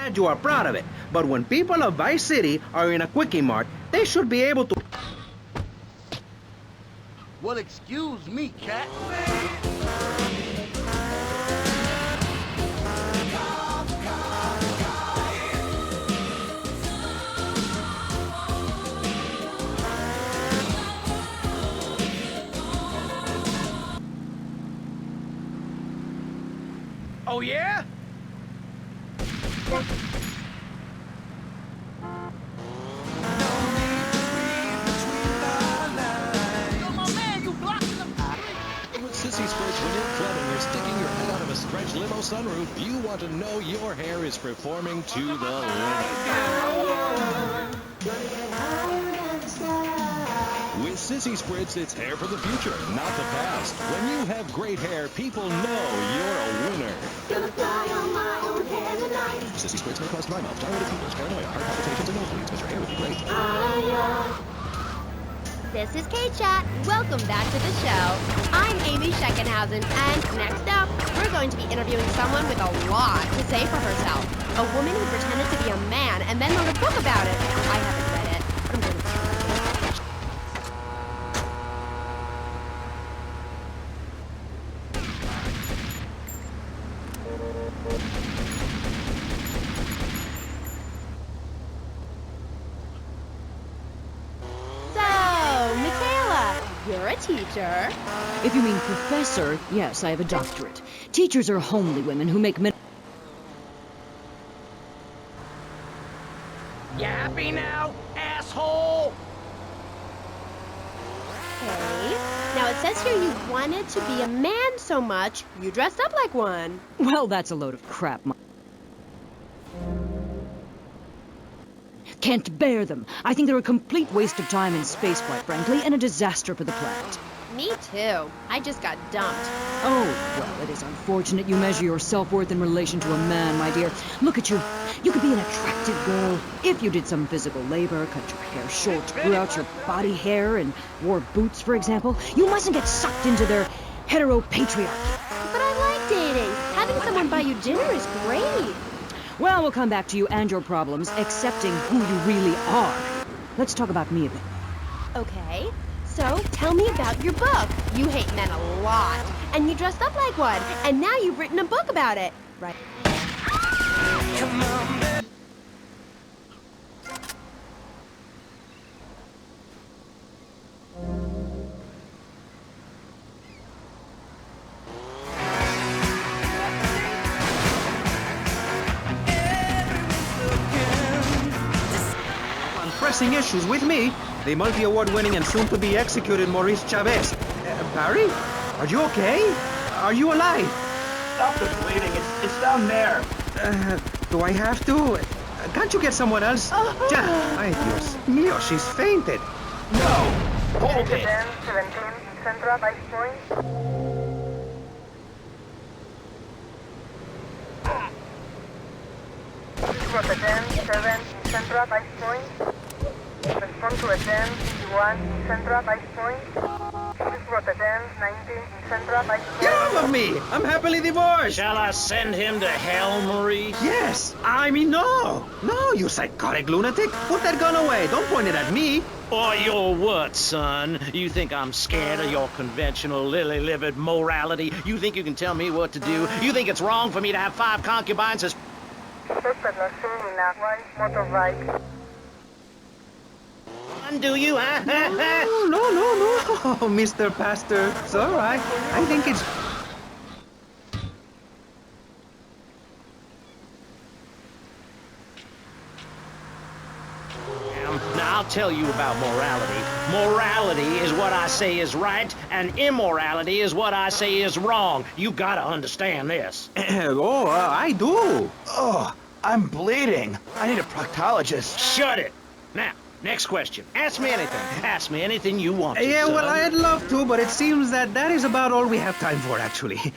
And you are proud of it, but when people of Vice City are in a quickie mart, they should be able to... Well, excuse me, cat. Oh, yeah? Sissy Spritz, when you're clubbing or sticking your head out of a stretch limo sunroof, you want to know your hair is performing to the limit. With Sissy Spritz, it's hair for the future, not the past. When you have great hair, people know you're a winner. Sissy Spritz may cause dry mouth, dilated pupils, paranoia, heart palpitations, and nosebleeds, but your hair would be great. This is Kate Chat. Welcome back to the show. I'm Amy Scheckenhausen, and next up, we're going to be interviewing someone with a lot to say for herself. A woman who pretended to be a man and then wrote a book about it. I haven't read it, but I'm going to... You're a teacher. If you mean professor, yes, I have a doctorate. Teachers are homely women who make men... You happy now, asshole? Okay. Now it says here you wanted to be a man so much, you dressed up like one. Well, that's a load of crap. Can't bear them. I think they're a complete waste of time in space, quite frankly, and a disaster for the planet. Me too. I just got dumped. Oh, well, it is unfortunate you measure your self-worth in relation to a man, my dear. Look at you. You could be an attractive girl if you did some physical labor, cut your hair short, grew out your body hair, and wore boots, for example. You mustn't get sucked into their heteropatriarchy. But I like dating. Having someone buy you dinner is great. Well, we'll come back to you and your problems, accepting who you really are. Let's talk about me a bit. Okay, so tell me about your book. You hate men a lot, and you dressed up like one, and now you've written a book about it, right? Come on, man. Pressing issues with me, the multi-award-winning and soon-to-be executed Maurice Chavez. Barry? Are you okay? Are you alive? Stop the bleeding. It's down there. Do I have to? Can't you get someone else? Ay, Dios mío, she's fainted. No. Hold it. 17, Central Ice Point. This was a 10-7 Central Ice Point. Respond to a 10-51 Central Ice Point. This Rotterdam, 19 in Central by Get off of me! I'm happily divorced! Shall I send him to hell, Maurice? Yes! I mean, no! No, you psychotic lunatic! Put that gun away! Don't point it at me! Or your what, son? You think I'm scared of your conventional lily-livered morality? You think you can tell me what to do? You think it's wrong for me to have 5 concubines as... Suspect not seen in a white motorbike. Do you, huh? No, Mr. Pastor. It's all right. I think it's... Now, I'll tell you about morality. Morality is what I say is right, and immorality is what I say is wrong. You gotta understand this. I do. Oh, I'm bleeding. I need a proctologist. Shut it. Now, next question. Ask me anything. Ask me anything you want to, Yeah, son. well, I'd love to, but it seems that is about all we have time for, actually.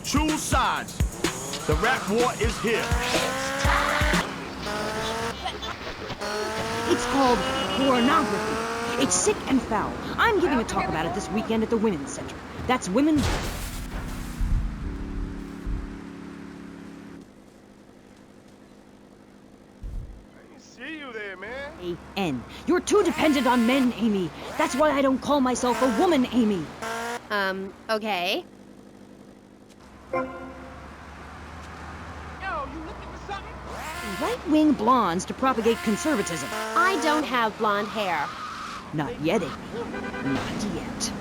Choose sides. The rap war is here. It's called pornography. It's sick and foul. I'm giving a talk about it this weekend at the Women's Center. That's women... See you there, man. A-N. You're too dependent on men, Amy. That's why I don't call myself a woman, Amy. Okay. Right-wing blondes to propagate conservatism. I don't have blonde hair. Not yet, Amy. Not yet.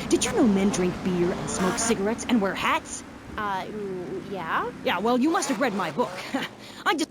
Did you know men drink beer and smoke cigarettes and wear hats? Yeah? Yeah, well, you must have read my book. I just...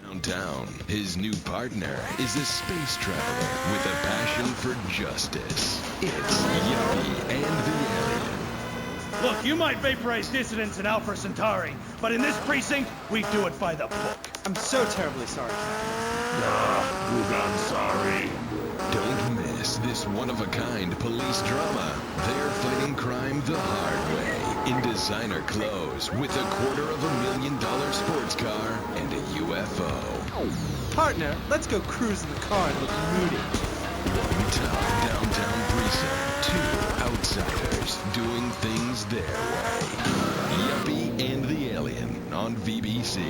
Downtown, his new partner is a space traveler with a passion for justice. It's Yuppie and the Alien. Look, you might vaporize dissidents in Alpha Centauri, but in this precinct, we do it by the book. I'm so terribly sorry, Gugan sorry. Don't miss this one-of-a-kind police drama. They're fighting crime the hard way. In designer clothes, with $250,000 sports car and a UFO. Partner, let's go cruise in the car and look moody. One tough downtown precinct, 2 outsiders doing things their way. Yuppie and the Alien on VBC.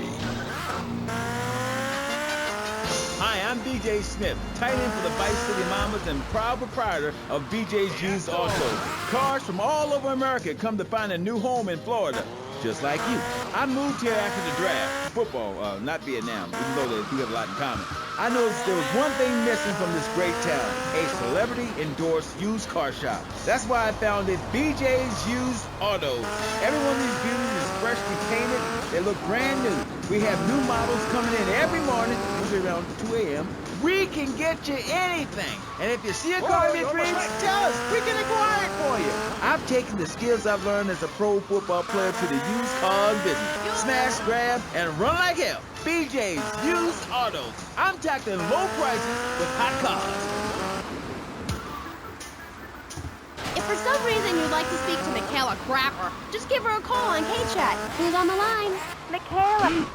Hi, I'm BJ Smith, tight end for the Vice City Mamas and proud proprietor of BJ's Used Autos. Cars from all over America come to find a new home in Florida, just like you. I moved here after the draft. Football, not Vietnam, even though they do have a lot in common. I noticed there was one thing missing from this great town, a celebrity-endorsed used car shop. That's why I founded BJ's Used Autos. Every one of these beauties is freshly painted. They look brand new. We have new models coming in every morning, usually around 2 a.m. We can get you anything. And if you see a car in your dreams, tell us. We can acquire it for you. I've taken the skills I've learned as a pro football player to the used car business. Smash, grab, and run like hell. BJ's Used Autos. I'm tackling low prices with hot cars. If for for some reason you'd like to speak to Michaela Crapper, just give her a call on K-Chat. Who's on the line? Michaela.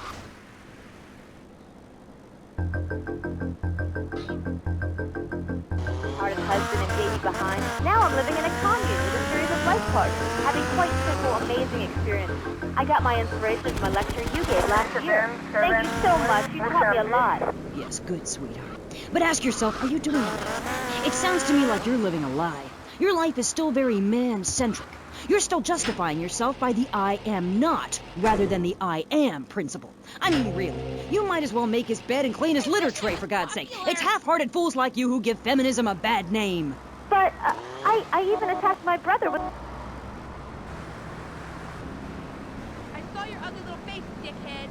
Artist husband and baby behind. Now I'm living in a commune with a series of life partners, having quite simple, amazing experiences. I got my inspiration from a lecture you gave last year. Thank you so much. You taught me a lot. Yes, good, sweetheart. But ask yourself, are you doing it? It sounds to me like you're living a lie. Your life is still very man-centric. You're still justifying yourself by the I am not, rather than the I am principle. I mean, really, you might as well make his bed and clean his litter tray, for God's sake. It's half-hearted fools like you who give feminism a bad name. But I even attacked my brother with... I saw your ugly little face, dickhead.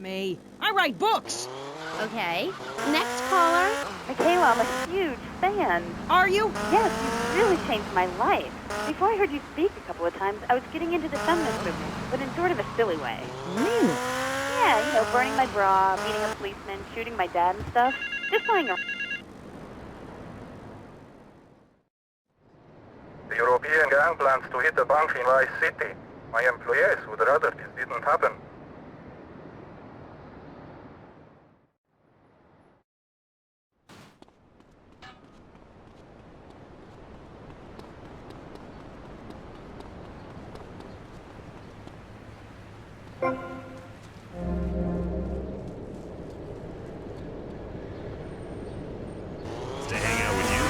Me. I write books. Okay. Next caller. Michaela, I'm a huge fan. Are you? Yes, you've really changed my life. Before I heard you speak a couple of times, I was getting into the feminist movement, but in sort of a silly way. Really? Yeah, you know, burning my bra, beating a policeman, shooting my dad and stuff. Just playing around. The European gang plans to hit a bank in Vice City. My employees would rather this didn't happen. To hang out with you.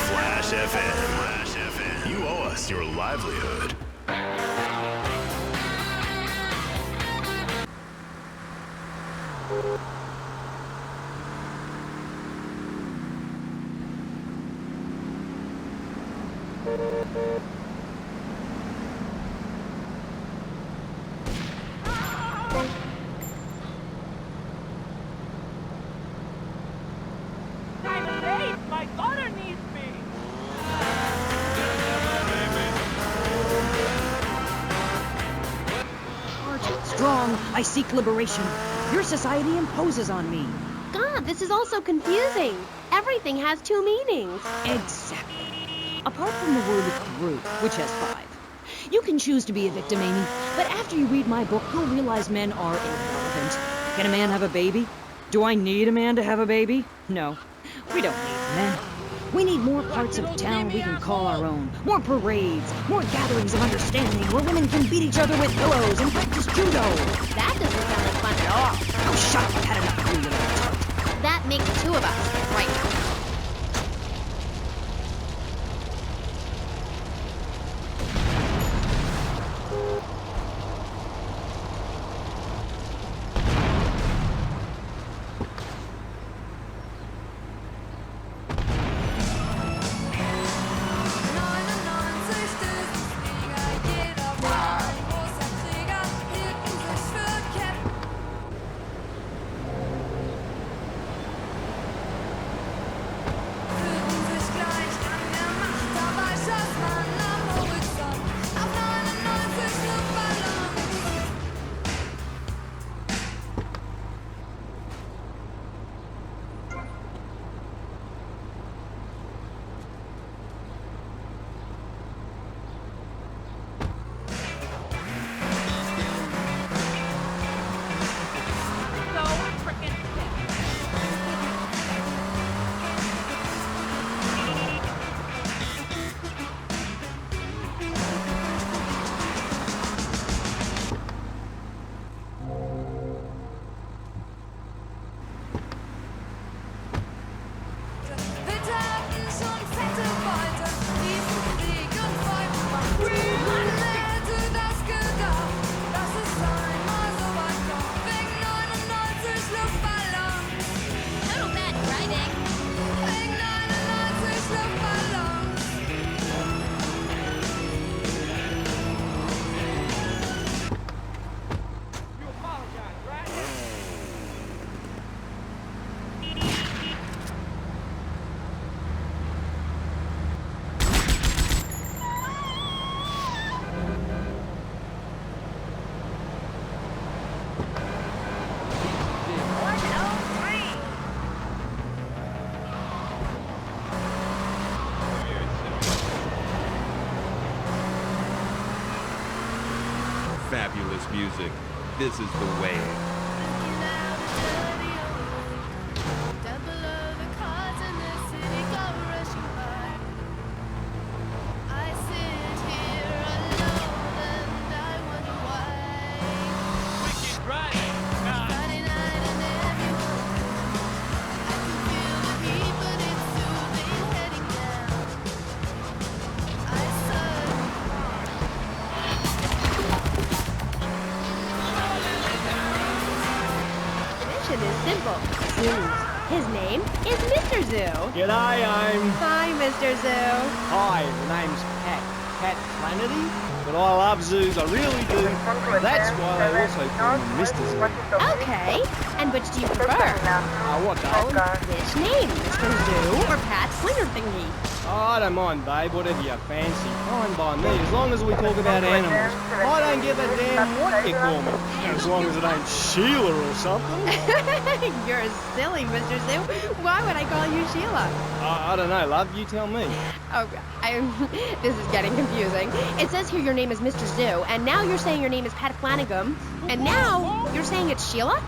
Flash FM. Flash FM. You owe us your livelihood. I'm late. My daughter needs me. Strong, I seek liberation. Your society imposes on me. God, this is all so confusing. Everything has two meanings. Exactly. Apart from the word through, which has 5. You can choose to be a victim, Amy, but after you read my book, you'll realize men are irrelevant. Can a man have a baby? Do I need a man to have a baby? No, we don't need men. We need more parts of town we can call our own. More parades, more gatherings of understanding where women can beat each other with pillows and practice judo. That doesn't sound like fun at all. Oh, shut up. I've had enough of you, little tart. That makes 2 of us right now. music. This is the way. Is simple. Zoos. His name is Mr. Zoo. G'day, Hi, Mr. Zoo. Hi, the name's Pat Flannery, but I love zoos, I really do. That's why they also call me Mr. Zoo. Okay. And which do you prefer? What, darling? Which name, Mr. Zoo or Pat Pointer Thingy? Oh, I don't mind, babe, whatever you fancy. Fine by me, as long as we talk about animals. I don't give a damn what you call me, as long as it ain't Sheila or something. You're silly, Mr. Zoo. Why would I call you Sheila? I don't know, love, you tell me. Oh, this is getting confusing. It says here your name is Mr. Zoo, and now you're saying your name is Pat Flanagan, and now you're saying it's Sheila?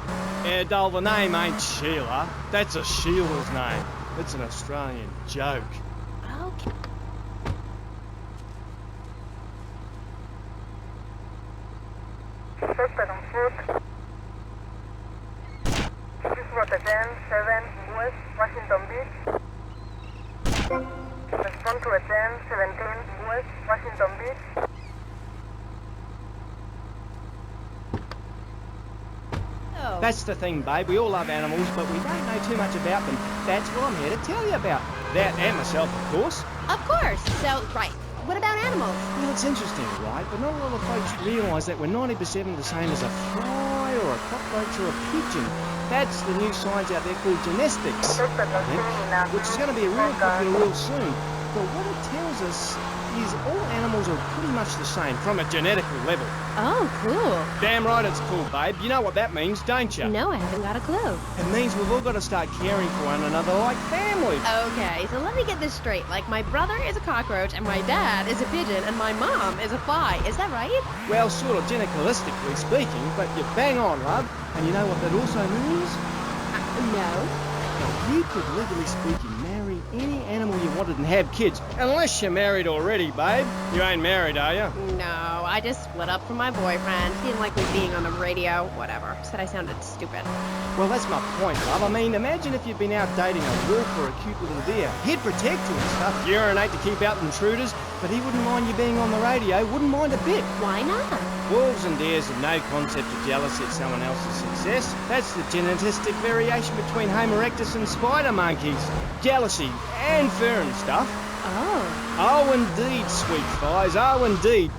Yeah, doll, the name ain't Sheila. That's a Sheila's name. It's an Australian joke. Okay. Respond to 10-7 West Washington Beach. Respond to 10-17 West Washington Beach. That's the thing, babe. We all love animals, but we don't know too much about them. That's what I'm here to tell you about. That and myself, of course. Of course. So, right. What about animals? Well, it's interesting, right? But not a lot of folks realise that we're 90% the same as a fly or a cockroach or a pigeon. That's the new science out there called genetics, which is going to be real popular real soon. But what it tells us is all animals are pretty much the same from a genetical level. Oh, cool. Damn right it's cool, babe. You know what that means, don't you? No, I haven't got a clue. It means we've all got to start caring for one another like family. Okay, so let me get this straight. Like, my brother is a cockroach, and my dad is a pigeon, and my mom is a fly. Is that right? Well, sort of genetically speaking, but you're bang on, love. And you know what that also means? No. You could, legally speaking, marry any animal you wanted and have kids. Unless you're married already, babe. You ain't married, are you? No, I just split up from my boyfriend. He didn't like me being on the radio. Whatever. Said I sounded stupid. Well, that's my point, love. I mean, imagine if you'd been out dating a wolf or a cute little deer. He'd protect you and stuff, urinate to keep out intruders, but he wouldn't mind you being on the radio, wouldn't mind a bit. Why not? Wolves and deers have no concept of jealousy at someone else's success. That's the genetic variation between Homo erectus and spider monkeys. Jealousy and fur and stuff. Oh. Oh, indeed, sweet thighs. Oh, indeed.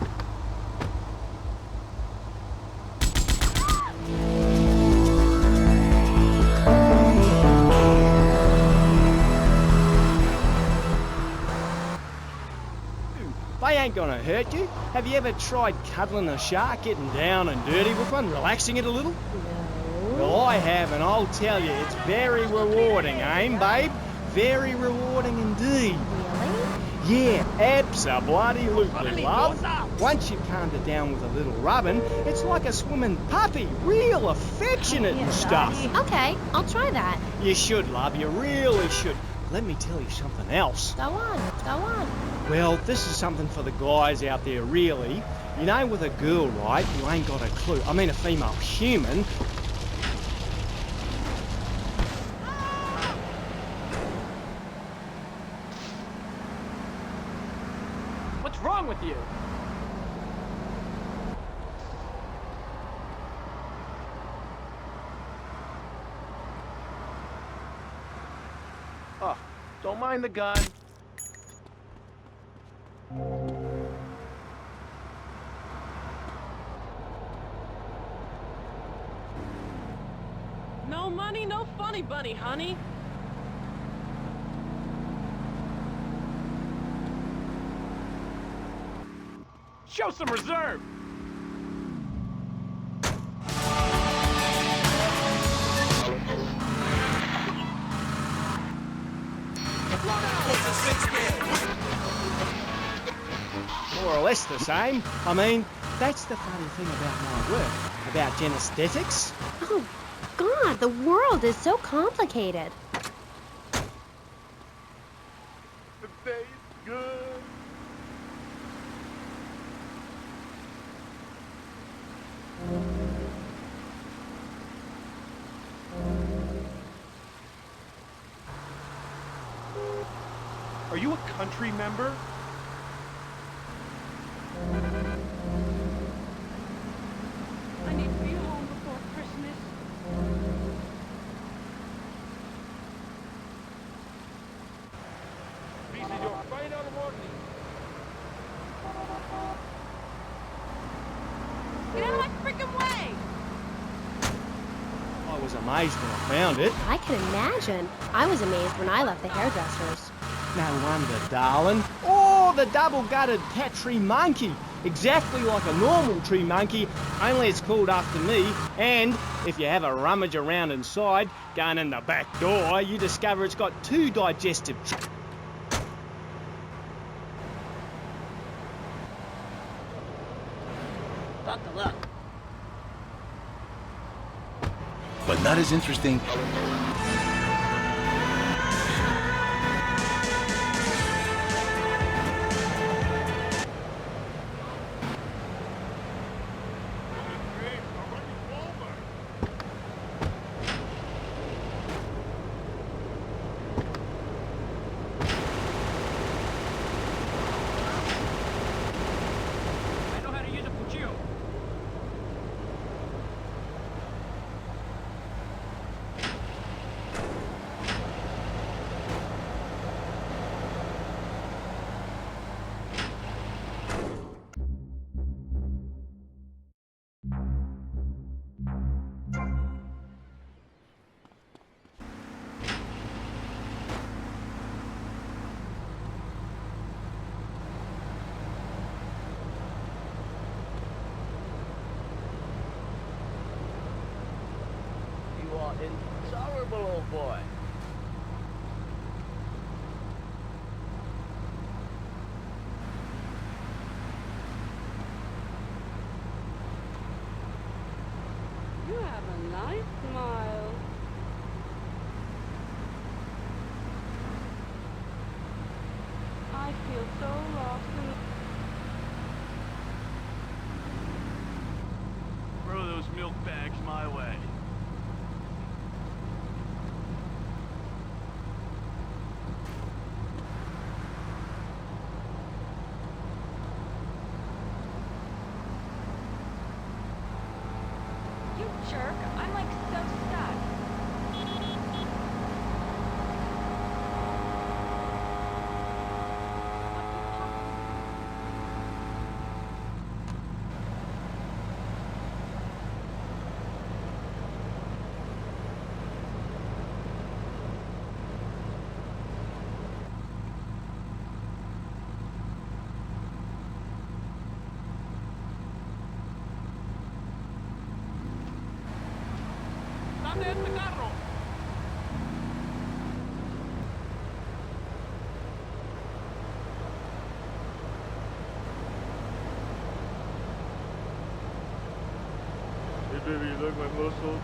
They ain't gonna hurt you. Have you ever tried cuddling a shark, getting down and dirty with one, relaxing it a little? No. Well, I have, and I'll tell you, it's very rewarding, eh, babe? Very rewarding indeed. Really? Yeah, abso-bloody-lutely, love. Once you've calmed it down with a little rubbing, it's like a swimming puppy, real affectionate and stuff. Okay, I'll try that. You should, love, you really should. Let me tell you something else. Go on, go on. Well, this is something for the guys out there, really. You know, with a girl, right, you ain't got a clue. I mean, a female human. What's wrong with you? Oh, don't mind the gun. No money, no funny bunny, honey. Show some reserve. More or less the same. I mean, That's the funny thing about my work, about genesthetics. Oh, God, the world is so complicated. The tastes good. Are you a country member? I need to be home before Christmas. This is your final warning. Get out of my freaking way! I was amazed when I found it. I can imagine. I was amazed when I left the hairdresser's. No wonder, darling. Oh, the double-gutted cat tree monkey. Exactly like a normal tree monkey, only it's called after me. And if you have a rummage around inside, going in the back door, you discover it's got 2 digestive tracts. Buckle up. But not as interesting. I know how to use a cuchillo. You are intolerable, old boy. You have a nice smile. I feel so lost in the... Throw those milk bags my way. You jerk. I'm like so stuck. ¡Dame este carro! Hey baby, you like my muscle?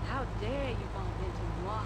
How dare you bump into moi?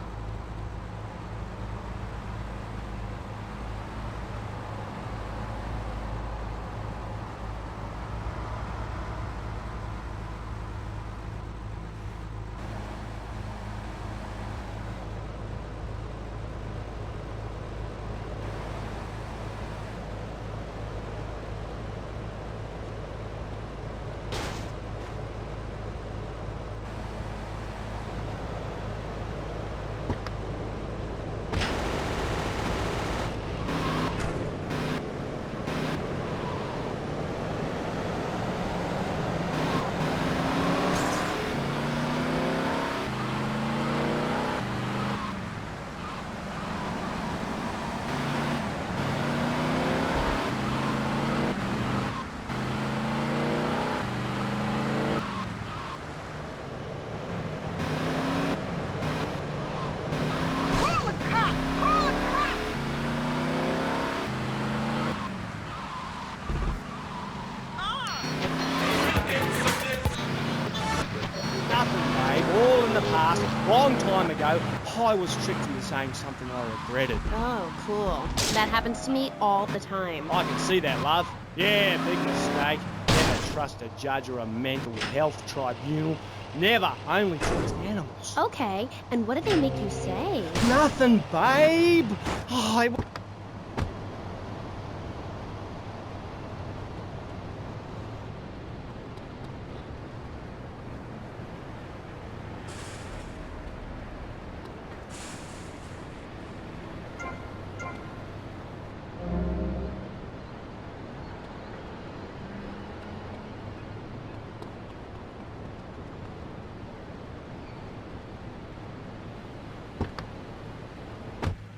long time ago, I was tricked into saying something I regretted. Oh, cool. That happens to me all the time. I can see that, love. Yeah, big mistake. Never trust a judge or a mental health tribunal. Never. Only trust animals. Okay, and what do they make you say? Nothing, babe. Oh,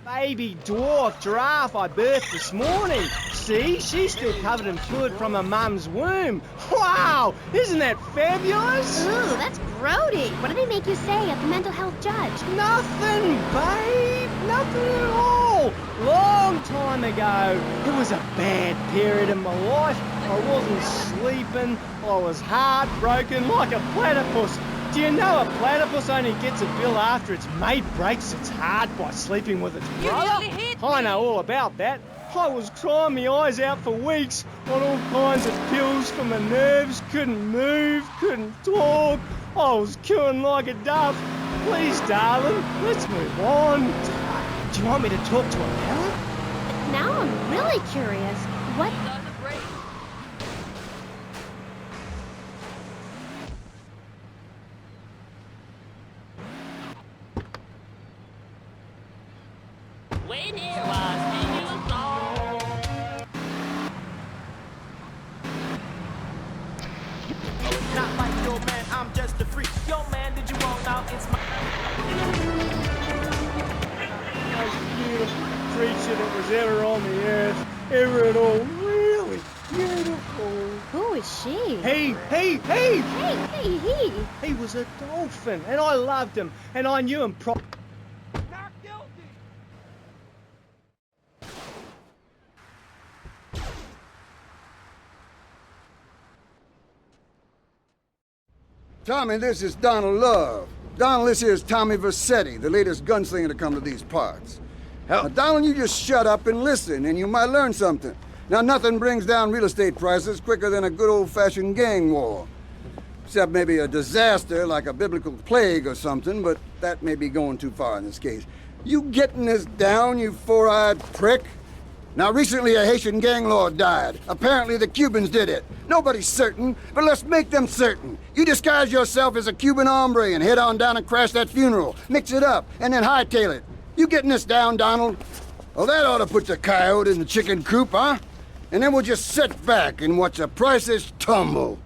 baby dwarf giraffe I birthed this morning. See, she's still covered in fluid from her mum's womb. Wow, isn't that fabulous? Ooh, that's grody. What do they make you say at the mental health judge? Nothing, babe. Nothing at all. Long time ago, it was a bad period in my life. I wasn't sleeping. I was heartbroken like a platypus. Do you know a platypus only gets a bill after its mate breaks its heart by sleeping with its brother? I know all about that. I was crying my eyes out for weeks on all kinds of pills for my nerves, couldn't move, couldn't talk. I was cooing like a dove. Please, darling, let's move on. Do you want me to talk to a parent? Now I'm really curious. What? Not like your man, I'm just a freak. Yo man, did you want out? It's my Most beautiful creature that was ever on the earth, ever at all. Really beautiful. Who is she? He. He. He was a dolphin, and I loved him, and I knew him Tommy, this is Donald Love. Donald, this here is Tommy Vercetti, the latest gunslinger to come to these parts. Now, Donald, you just shut up and listen, and you might learn something. Now, nothing brings down real estate prices quicker than a good old-fashioned gang war. Except maybe a disaster like a biblical plague or something, but that may be going too far in this case. You getting this down, you four-eyed prick? Now, recently a Haitian gang lord died. Apparently the Cubans did it. Nobody's certain, but let's make them certain. You disguise yourself as a Cuban hombre and head on down and crash that funeral. Mix it up, and then hightail it. You getting this down, Donald? Well, that ought to put the coyote in the chicken coop, huh? And then we'll just sit back and watch the prices tumble.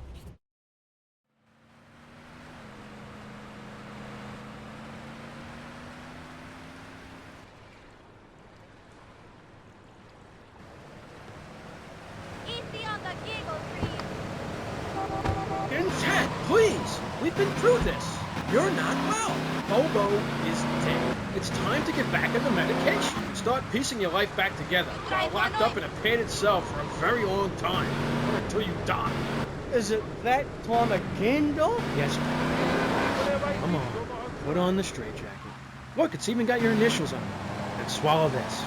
Intent, please. We've been through this. You're not well. Bobo is dead. It's time to get back on the medication. Start piecing your life back together. While locked up in a padded cell for a very long time. Or until you die. Is it that time again, Doc? Yes, baby. Come on. Put on the straitjacket. Look, it's even got your initials on it. And swallow this.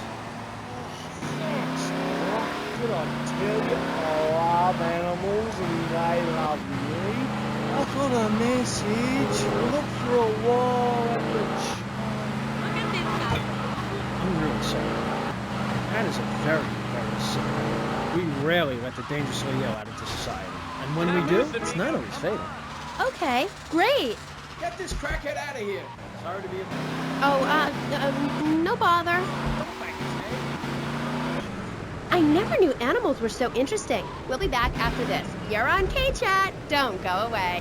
Thanks, Doc. Did I tell you I love animals and they love me? I got a message. Look for a while at the I'm really sorry. That is a very, very sorry. We rarely let the dangerously ill out into society. And when we do, it's not always fatal. Okay, great. Get this crackhead out of here. Sorry to be a... Oh, no bother. I never knew animals were so interesting. We'll be back after this. You're on K-Chat. Don't go away.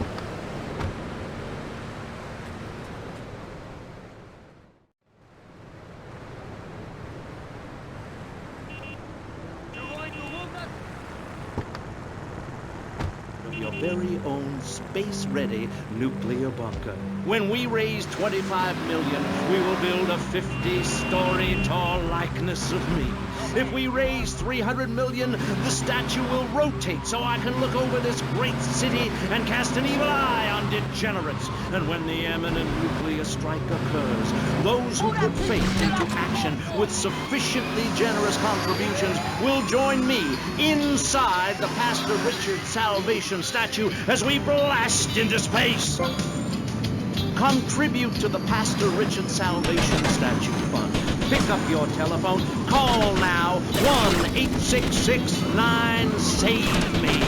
Your very own space-ready nuclear bunker. When we raise 25 million, we will build a 50-story tall likeness of me. If we raise 300 million, the statue will rotate so I can look over this great city and cast an evil eye on degenerates. And when the imminent nuclear strike occurs, those who put faith into action with sufficiently generous contributions will join me inside the Pastor Richard Salvation statue as we blast into space. Contribute to the Pastor Richard Salvation Statue Fund. Pick up your telephone. Call now. 1-866-9-SAVE-ME.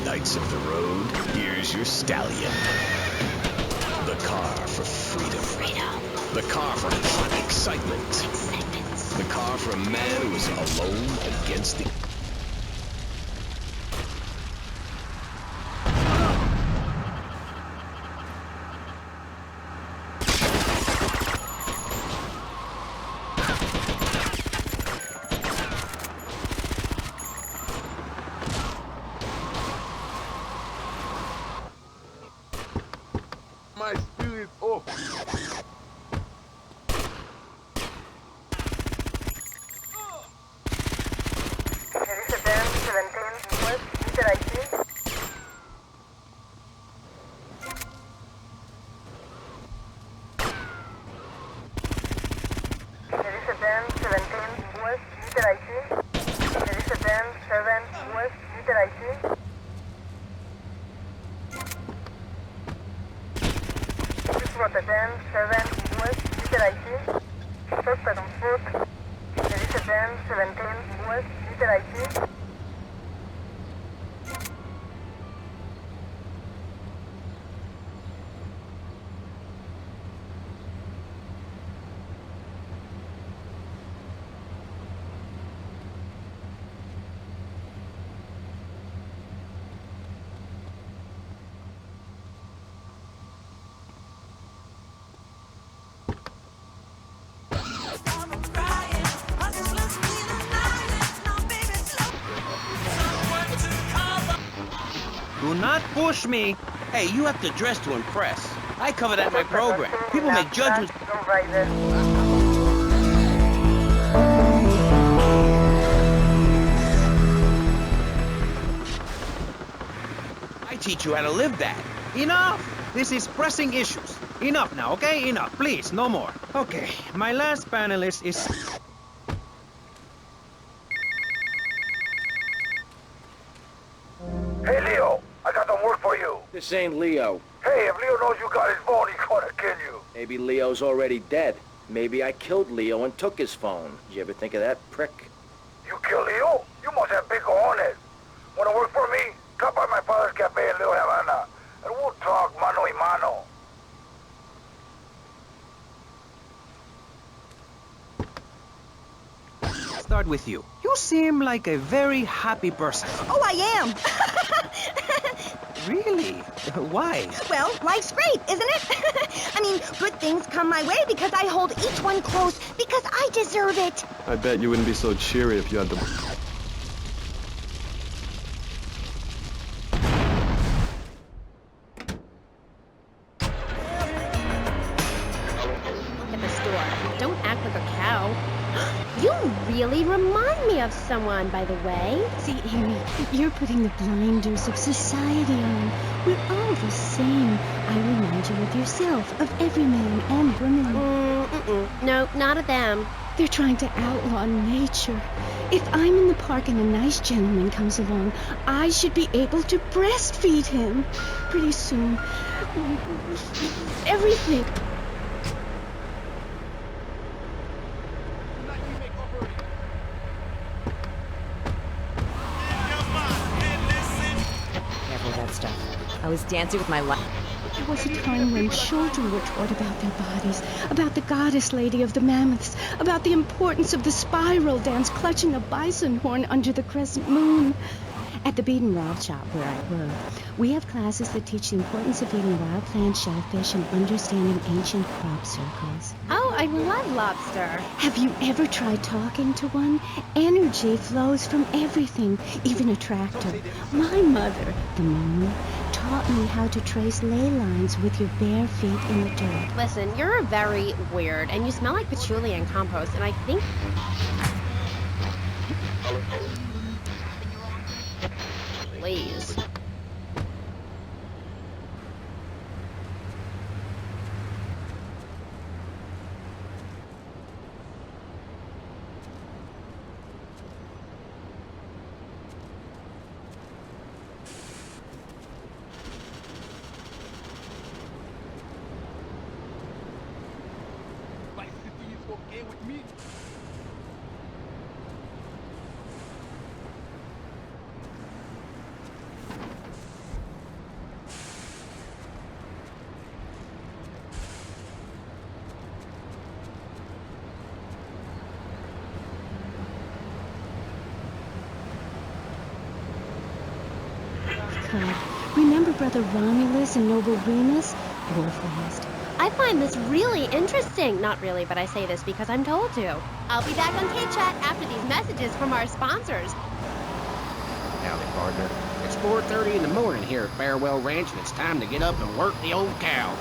Knights of the road, here's your stallion. The car for freedom. The car for hot excitement. The car for a man who is alone against the... My spirit off. Do not push me. Hey, you have to dress to impress. I cover that in my program. People make judgments. I teach you how to live that. Enough! This is pressing issues. Enough now, okay? Enough. Please, no more. Okay, my last panelist is... Hey, Leo, I got some work for you. This ain't Leo. Hey, if Leo knows you got his phone, he's gonna kill you. Maybe Leo's already dead. Maybe I killed Leo and took his phone. Did you ever think of that, prick? You kill Leo? You must have big cojones. Wanna work for me? Come by my father's cafe in Little Havana, and we'll talk mano y mano. Start with you. You seem like a very happy person. Oh, I am. Really? Why? Well, life's great, isn't it? I mean, good things come my way because I hold each one close because I deserve it. I bet you wouldn't be so cheery if you had the... At the store. Don't act like a cow. You really remind me of someone, by the way. See, Amy, you're putting the blinders of society on. We're all the same. I remind you of yourself, of every man and woman. No, not of them. They're trying to outlaw nature. If I'm in the park and a nice gentleman comes along, I should be able to breastfeed him. Pretty soon, everything. Careful with that stuff. I was dancing with my life. There was a time when children were taught about their bodies, about the goddess lady of the mammoths, about the importance of the spiral dance clutching a bison horn under the crescent moon. At the Bead and Rod shop where I work, we have classes that teach the importance of eating wild plants, shellfish, and understanding ancient crop circles. Oh, I love lobster. Have you ever tried talking to one? Energy flows from everything, even a tractor. My mother, the moon, taught me how to trace ley lines with your bare feet in the dirt. Listen, you're very weird, and you smell like patchouli and compost, and I think... Please. Remember Brother Romulus and Noble Remus? Wolf-raised. I find this really interesting. Not really, but I say this because I'm told to. I'll be back on K-Chat after these messages from our sponsors. Howdy, partner. It's 4:30 in the morning here at Farewell Ranch, and it's time to get up and work the old cow.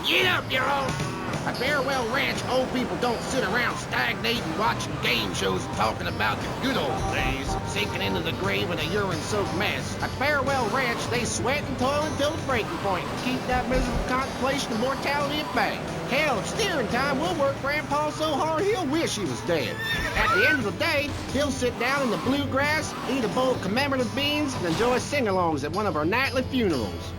Get up, you old! At Farewell Ranch, old people don't sit around stagnating, watching game shows and talking about the good old days, sinking into the grave in a urine-soaked mess. At Farewell Ranch, they sweat and toil until the breaking point to keep that miserable contemplation of mortality at bay. Hell, at steering time, we'll work Grandpa so hard he'll wish he was dead. At the end of the day, he'll sit down in the bluegrass, eat a bowl of commemorative beans, and enjoy sing-alongs at one of our nightly funerals.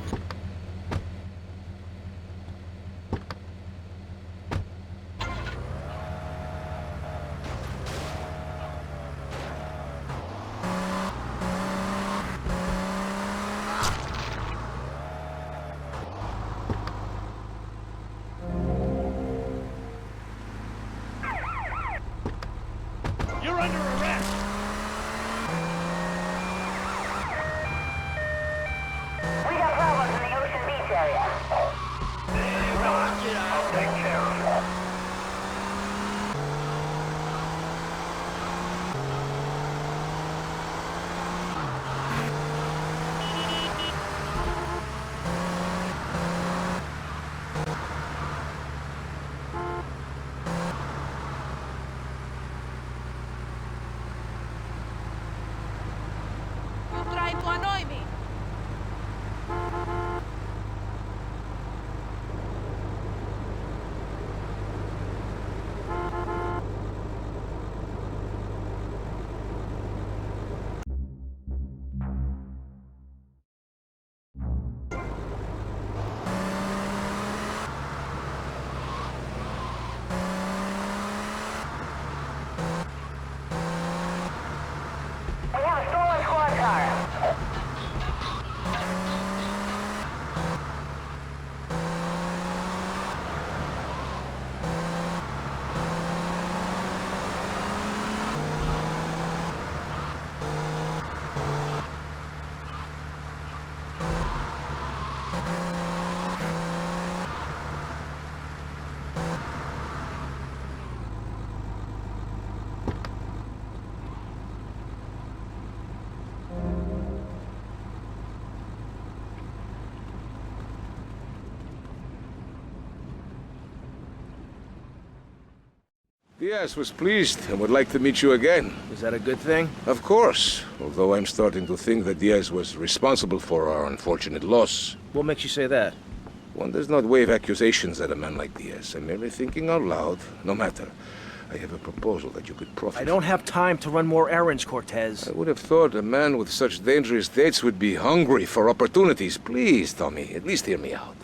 You're under arrest! We got problems in the Ocean Beach area. I'll take care of it. Tu trai to annoy me. We have a stolen squad car. Diaz was pleased and would like to meet you again. Is that a good thing? Of course, although I'm starting to think that Diaz was responsible for our unfortunate loss. What makes you say that? One does not wave accusations at a man like Diaz. I'm merely thinking out loud. No matter. I have a proposal that you could profit I don't have time to run more errands, Cortez. I would have thought a man with such dangerous dates would be hungry for opportunities. Please, Tommy, at least hear me out.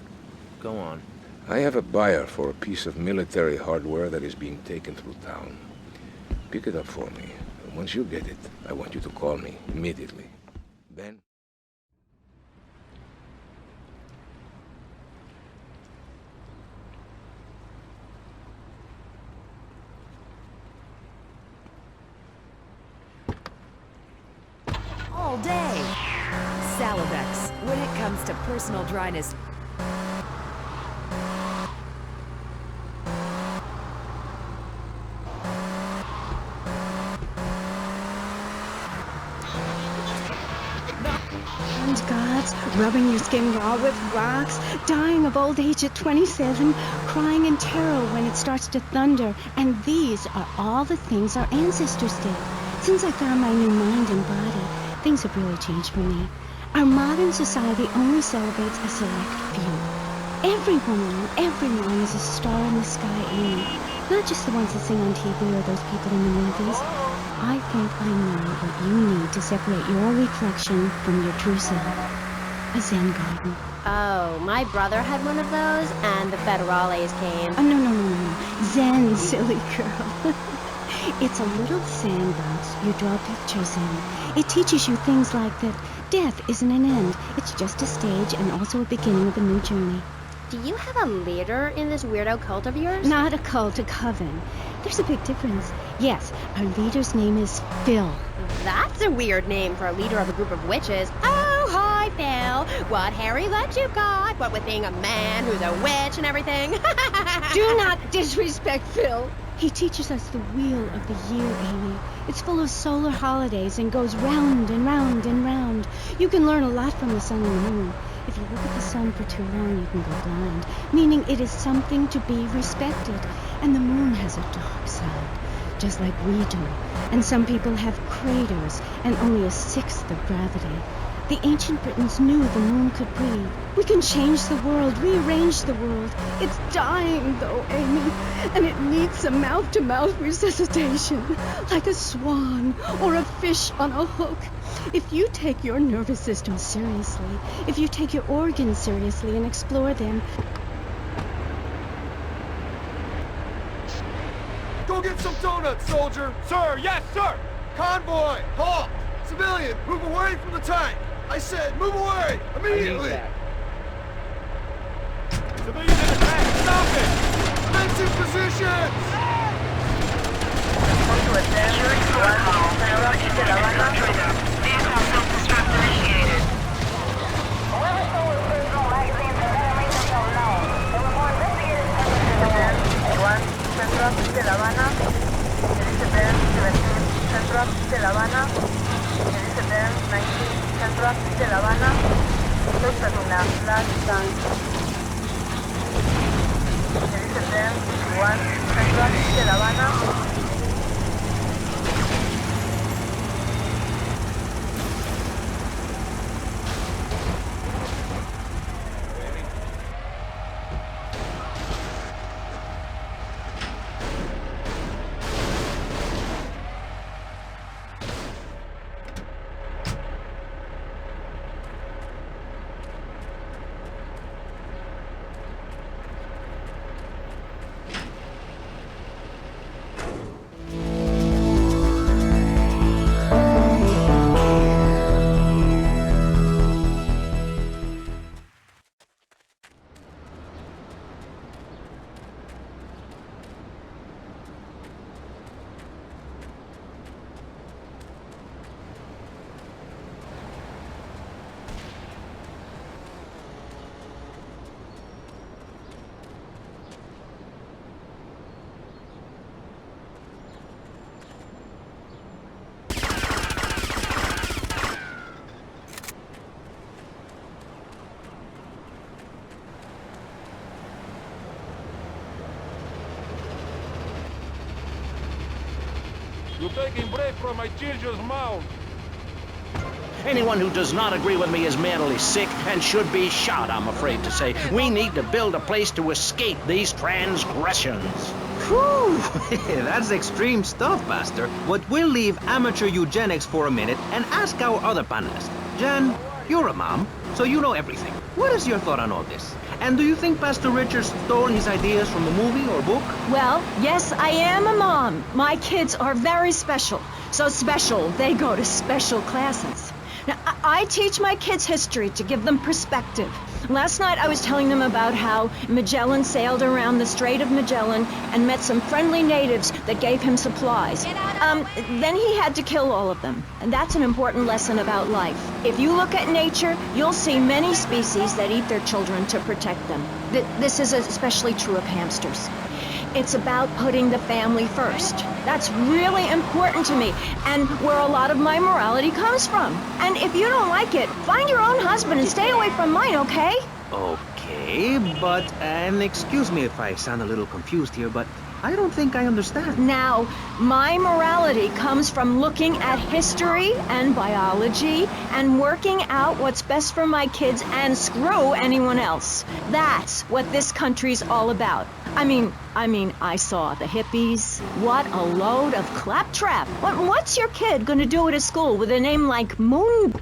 Go on. I have a buyer for a piece of military hardware that is being taken through town. Pick it up for me. And once you get it, I want you to call me immediately. Then... All day. Salivex, when it comes to personal dryness. rubbing your skin raw with rocks, dying of old age at 27, crying in terror when it starts to thunder. And these are all the things our ancestors did. Since I found my new mind and body, things have really changed for me. Our modern society only celebrates a select few. Every woman and every man is a star in the sky, Amy. Not just the ones that sing on TV or those people in the movies. I think I know what you need to separate your reflection from your true self. A Zen garden. Oh, my brother had one of those, and the federales came. Oh, no. Zen, silly girl. It's a little sandbox you draw pictures in. It teaches you things like that death isn't an end. It's just a stage and also a beginning of a new journey. Do you have a leader in this weirdo cult of yours? Not a cult, a coven. There's a big difference. Yes, our leader's name is Phil. That's a weird name for a leader of a group of witches. Oh, hi, Phil. What hairy legs you got? What with being a man who's a witch and everything? Do not disrespect Phil. He teaches us the wheel of the year, Amy. It's full of solar holidays and goes round and round and round. You can learn a lot from the sun and the moon. If you look at the sun for too long, you can go blind, meaning it is something to be respected. And the moon has a dark side, just like we do. And some people have craters and only a sixth of gravity. The ancient Britons knew the moon could breathe. We can change the world, rearrange the world. It's dying, though, Amy, and it needs some mouth-to-mouth resuscitation, like a swan or a fish on a hook. If you take your nervous system seriously, if you take your organs seriously and explore them... Go get some donuts, soldier! Sir, yes, sir! Convoy, halt! Civilian, move away from the tank! I said, move away! Immediately! Civilian in attack! Stop it! Defensive positions! You're taking bread from my children's mouth. Anyone who does not agree with me is mentally sick and should be shot, I'm afraid to say. We need to build a place to escape these transgressions. Whew, that's extreme stuff, Pastor. But we'll leave amateur eugenics for a minute and ask our other panelist. Jen, you're a mom, so you know everything. What is your thought on all this? And do you think Pastor Richard stole his ideas from a movie or book? Well, yes, I am a mom. My kids are very special. So special, they go to special classes. Now, I teach my kids history to give them perspective. Last night I was telling them about how Magellan sailed around the Strait of Magellan and met some friendly natives that gave him supplies. Then he had to kill all of them. And that's an important lesson about life. If you look at nature, you'll see many species that eat their children to protect them. This is especially true of hamsters. It's about putting the family first. That's really important to me, and where a lot of my morality comes from. And if you don't like it, find your own husband and stay away from mine, okay? Okay, but, and excuse me if I sound a little confused here, but I don't think I understand. Now, my morality comes from looking at history and biology and working out what's best for my kids and screw anyone else. That's what this country's all about. I mean, I saw the hippies. What a load of claptrap. What's your kid gonna do at a school with a name like Moon?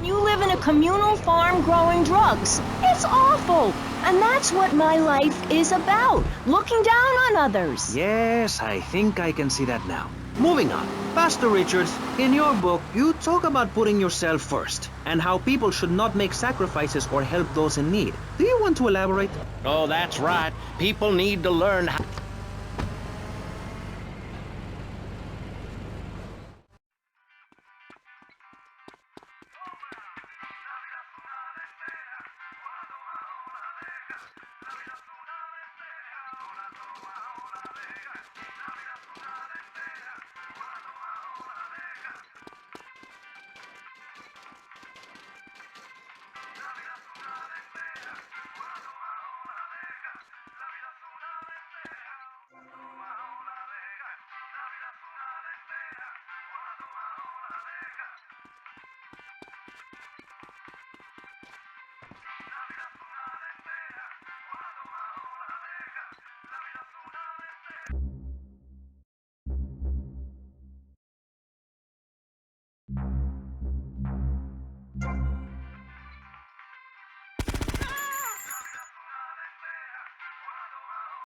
You live in a communal farm growing drugs. It's awful. And that's what my life is about. Looking down on others. Yes, I think I can see that now. Moving on. Pastor Richards, in your book, you talk about putting yourself first and how people should not make sacrifices or help those in need. Do you want to elaborate? Oh, that's right. People need to learn how...